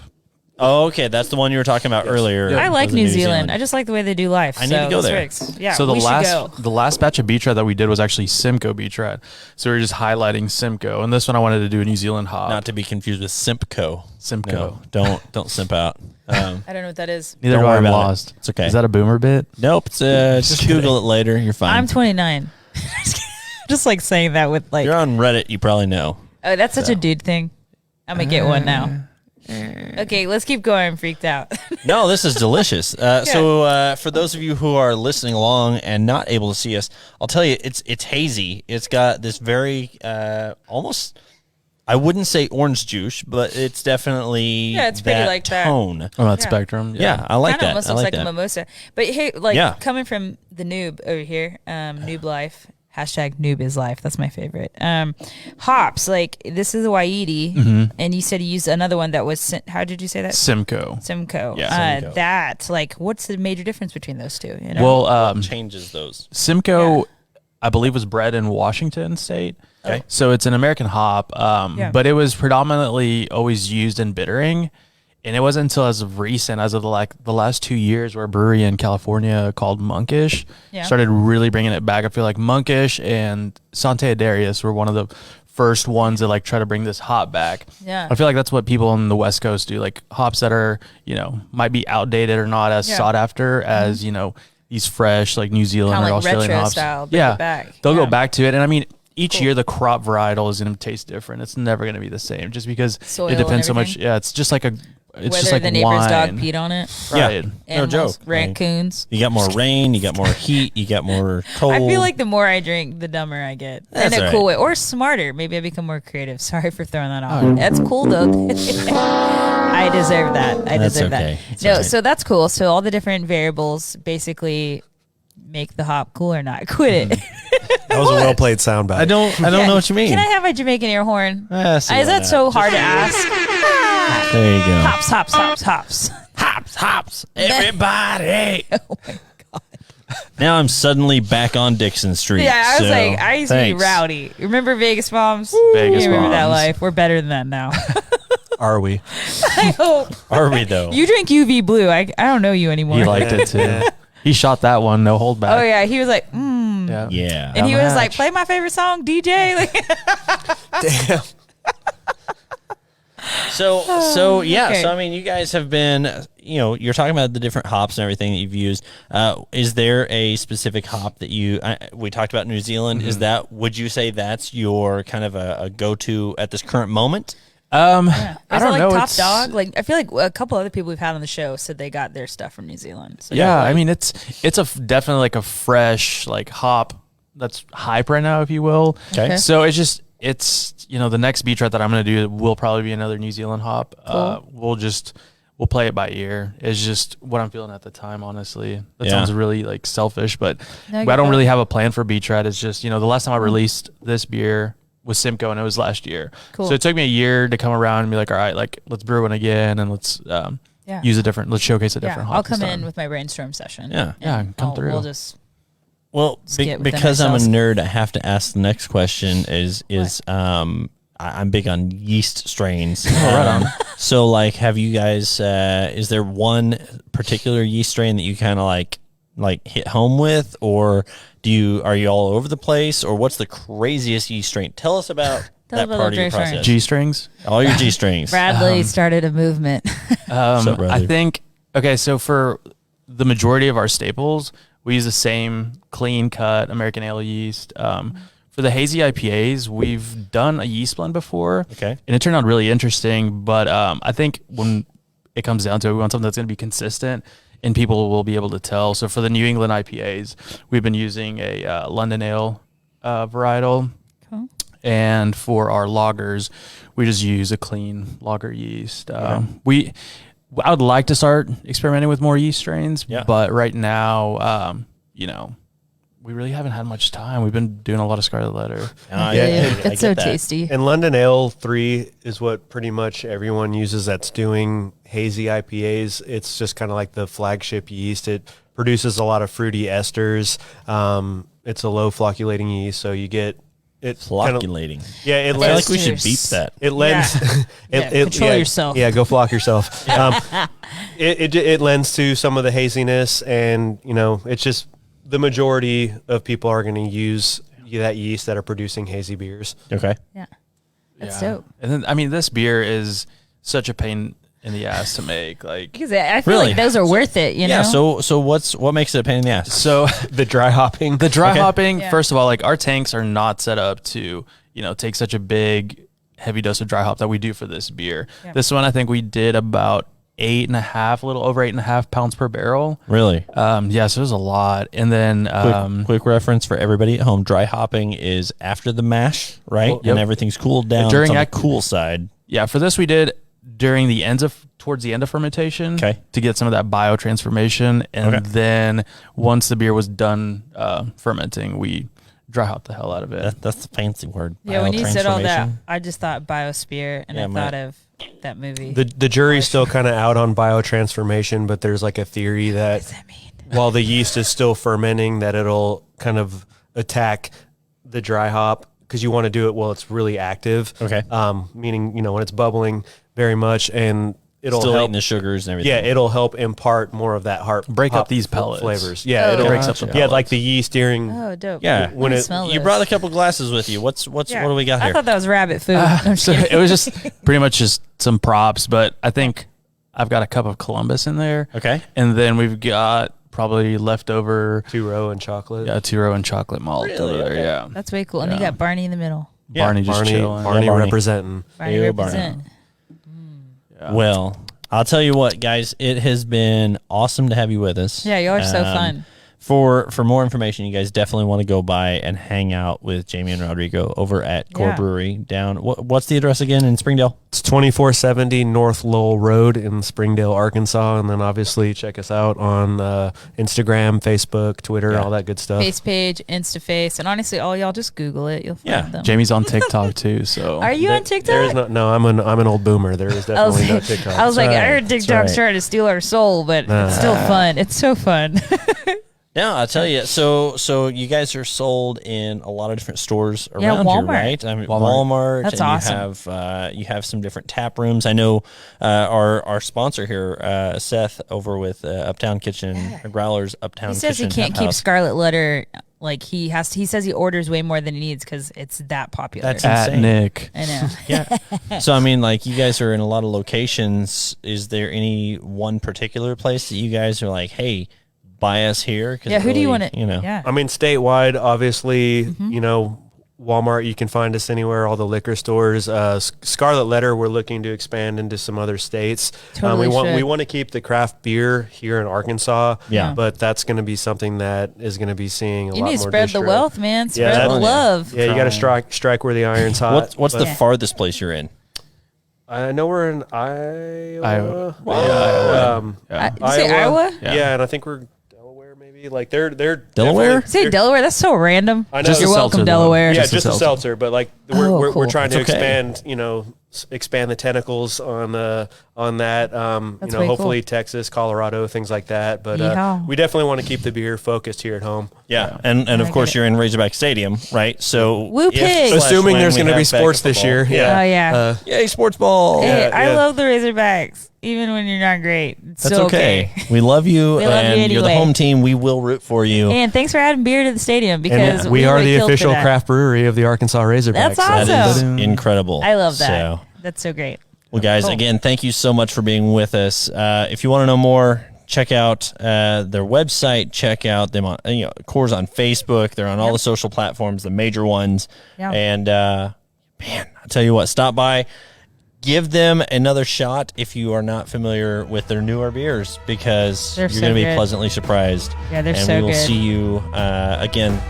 Oh, okay. That's the one you were talking about earlier. I like Was it New Zealand. I just like the way they do life. I need to go there. Yeah, So we should go. the last batch of Beach Rat that we did was actually Simcoe Beach Rat. So we were just highlighting Simcoe, and this one I wanted to do a New Zealand hop. Not to be confused with Simpco. Simcoe. No, don't simp out. I don't know what that is. Neither Don't do I. worry I'm about it. lost. It's okay. Is that a boomer bit? Nope. It's just Google it later. You're fine. I'm 29. Just like saying that with like, You're on Reddit. You probably know. oh, that's such a dude thing. I'm gonna get one now. Okay, let's keep going. I'm freaked out. No, this is delicious. So for those of you who are listening along and not able to see us, I'll tell you, it's hazy. It's got this very almost, I wouldn't say orange juice, but it's definitely Yeah, it's pretty that like that. tone. Oh, that Yeah. spectrum. Yeah, I like Kind of that. almost I looks like like that. a mimosa. But hey, like Yeah. coming from the noob over here, noob life. Hashtag noob is life. That's my favorite. Hops, like this is a Waihee, and you said you used another one that was, how did you say that? Simcoe. Simcoe. Yeah, Simcoe. That, like, what's the major difference between those two? You know? Well, Changes those. Simcoe, Yeah. I believe, was bred in Washington State. Okay. So it's an American hop, Yeah. but it was predominantly always used in bittering. And it wasn't until as of recent, as of the last 2 years, where a brewery in California called Monkish Yeah. started really bringing it back. I feel like Monkish and Sante Adarius were one of the first ones that like try to bring this hop back. Yeah. I feel like that's what people on the West Coast do, like hops that are, might be outdated or not as Yeah. sought after as, these fresh like New Zealand Kinda or like Australian retro hops. style, bring it back. They'll Yeah. go back to it. And I mean, each Cool. year the crop varietal is going to taste different. It's never going to be the same just because Soil it depends so and much. everything? Yeah, it's just like it's Whether just like the neighbor's wine. dog peed on it. Right. No Animals, joke. raccoons. You got more rain. You got more heat. You got more cold. I feel like the more I drink, the dumber I get. That's in a all cool right. way. Or smarter. Maybe I become more creative. Sorry for throwing that off. That's cool, though. I deserve that. I That's deserve okay. that. It's No, all right. so that's cool. So all the different variables basically make the hop cool or not. Quit it. That was a well played soundbite. I don't Yeah. know what you mean. Can I have a Jamaican air horn? See why Is that not. so hard to ask? There you go. Hops, hops, hops, hops. Hops, everybody. Oh my God. Now I'm suddenly back on Dixon Street. Yeah, I was so like, I used to thanks. be rowdy. Remember Vegas Moms? Vegas You remember that Moms. life? We're better than that now. Are we? I hope. Are we though? You drink UV blue. I don't know you anymore. He liked it too. He shot that one, no hold back. Oh yeah, he was like, Yeah. Yeah. and he was like, match. play my favorite song, DJ. Like, Damn. So yeah. okay. So I mean, you guys have been, you're talking about the different hops and everything that you've used. Is there a specific hop that we talked about New Zealand? Mm-hmm. Is that, would you say that's your kind of a go-to at this current moment? I Is it don't like know. Top It's- Dog? Like, I feel like a couple other people we've had on the show said they got their stuff from New Zealand. So Yeah, like, I mean it's definitely like a fresh like hop that's hype right now, if you will. Okay. So it's the next beach rat that I'm gonna do will probably be another New Zealand hop. Cool. We'll play it by ear. It's just what I'm feeling at the time, honestly. That Yeah. sounds really like selfish, but No, I I get don't that. really have a plan for beach rat. It's just, the last time I released this beer was Simcoe and it was last year. Cool. So it took me a year to come around and be like, all right, like let's brew one again and let's use a different. Let's showcase a different. I'll come in with my brainstorm session. Yeah, come through. We'll just. Well, because I'm a nerd, I have to ask the next question. I'm big on yeast strains. Right on. So, like, have you guys? Is there one particular yeast strain that you kind of like hit home with, or are you all over the place, or what's the craziest yeast strain? Tell us about that part of your process. G strings, all your G strings. Bradley started a movement. I think so. For the majority of our staples, we use the same clean cut American ale yeast. For the hazy IPAs, we've done a yeast blend before, and it turned out really interesting. But I think when it comes down to it, we want something that's going to be consistent and people will be able to tell. So for the New England IPAs, we've been using a London Ale varietal. Cool. And for our lagers, we just use a clean lager yeast. I would like to start experimenting with more yeast strains, but right now, we really haven't had much time. We've been doing a lot of Scarlet Letter. It's so tasty. And London Ale 3 is what pretty much everyone uses that's doing hazy IPAs. It's just kind of like the flagship yeast. It produces a lot of fruity esters. It's a low flocculating yeast, so you get it. Flocculating. I feel like we should beep that. It lends. Control yourself. Yeah, go flock yourself. It lends to some of the haziness, and it's just. The majority of people are going to use that yeast that are producing hazy beers. Okay. Yeah. That's dope. And then, this beer is such a pain in the ass to make. Because I feel like those are worth it, Yeah, so what makes it a pain in the ass? So the dry hopping. First of all, our tanks are not set up to, take such a big, heavy dose of dry hop that we do for this beer. Yeah. This one, I think we did about 8.5, a little over 8.5 pounds per barrel. Really? So it was a lot. And then quick reference for everybody at home: dry hopping is after the mash, right? Well, and everything's cooled down. It's on the cool side. Yeah, for this we did towards the end of fermentation, to get some of that biotransformation, and then once the beer was done fermenting, we dry hop the hell out of it. That's the fancy word. Yeah, when you said all that, I just thought biosphere, and I thought of that movie. The jury's still kind of out on biotransformation, but there's like a theory that what does that mean? While the yeast is still fermenting, that it'll kind of attack the dry hop, because you want to do it while it's really active. Okay. Meaning, when it's bubbling very much, and it'll still help eating the sugars and everything. Yeah, it'll help impart more of that break up these pellets flavors. Yeah, it'll breaks up the pellets. Yeah, like the yeast during. Oh, dope. Yeah, when you brought a couple glasses with you. What do we got here? I thought that was rabbit food. So it was just pretty much just some props, but I think I've got a cup of Columbus in there. Okay, and then we've got probably leftover 2-row and chocolate. Yeah, 2-row and chocolate malt over there. Okay. Yeah, that's way cool. And you got Barney in the middle. Barney just chilling. Barney representing. Barney represent. Yeah. Well, I'll tell you what, guys, it has been awesome to have you with us. Yeah, you are so fun. For more information, you guys definitely want to go by and hang out with Jamie and Rodrigo over at Core Brewery down. What's the address again in Springdale? It's 2470 North Lowell Road in Springdale, Arkansas. And then obviously check us out on Instagram, Facebook, Twitter, all that good stuff. Face page, Instaface, and honestly, all y'all just Google it. You'll find them. Jamie's on TikTok too. So are you on TikTok? There is no. I'm an old boomer. There is definitely no TikTok. I was like, I heard TikTok's trying to steal our soul, but it's still fun. It's so fun. Yeah, I'll tell you. So you guys are sold in a lot of different stores around here, right? I mean, Walmart. That's and awesome. You have some different tap rooms. I know our sponsor here, Seth, over with Uptown Kitchen, Growler's Uptown Kitchen. He says he can't keep Scarlet Letter. Like he says he orders way more than he needs because it's that popular. That's insane. Nick. I know. Yeah. So I mean, like, you guys are in a lot of locations. Is there any one particular place that you guys are like, hey, buy us here? Yeah, who do you want to? Yeah. I mean, statewide, obviously, Walmart, you can find us anywhere, all the liquor stores. Scarlet Letter, we're looking to expand into some other states. Totally we want to keep the craft beer here in Arkansas. Yeah. But that's going to be something that is going to be seeing a lot more. You need to spread the wealth, man. Spread the love. Yeah, you got to strike where the iron's hot. What's the farthest place you're in? I know we're in Iowa. You say Iowa? Yeah, and I think we're Delaware, maybe. Like they're Delaware. Say Delaware. That's so random. I know. You're welcome, Delaware. Yeah, just a seltzer, but like we're cool. trying to okay. expand the tentacles on on that. Hopefully cool. Texas, Colorado, things like that. But we definitely want to keep the beer focused here at home. Yeah, and of course you're in Razorback Stadium, right? So Woo pig. Assuming there's going to be sports this year. Yeah. Oh yeah. Yay, sports ball. Hey, I love the Razorbacks, even when you're not great. It's That's still okay. We love you, and you're the home team. We will root for you. And thanks for adding beer to the stadium because we are the official craft brewery of the Arkansas Razorbacks. That's awesome. That is incredible. I love that. That's so great. Well, guys, again, thank you so much for being with us. If you want to know more, check out their website. Check out them on Core's on Facebook. They're on all the social platforms, the major ones. Yeah. And man, I tell you what, stop by, give them another shot if you are not familiar with their newer beers, because you're going to be pleasantly surprised. Yeah, they're so good. And we will see you again.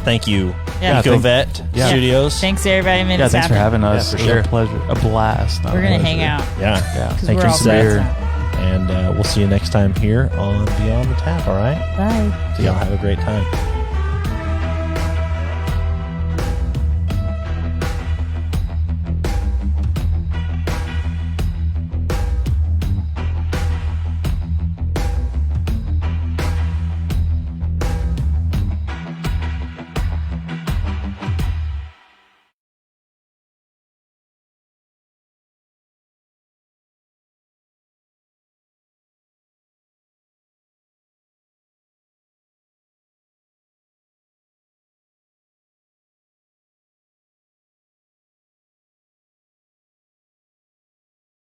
Thank you, EcoVet Studios. Thanks everybody. Thanks for having us. Yeah, for sure. A pleasure, a blast. We're gonna hang out. Yeah. Thank you, sir. And we'll see you next time here on Beyond the Tap. All right. Bye. So y'all have a great time.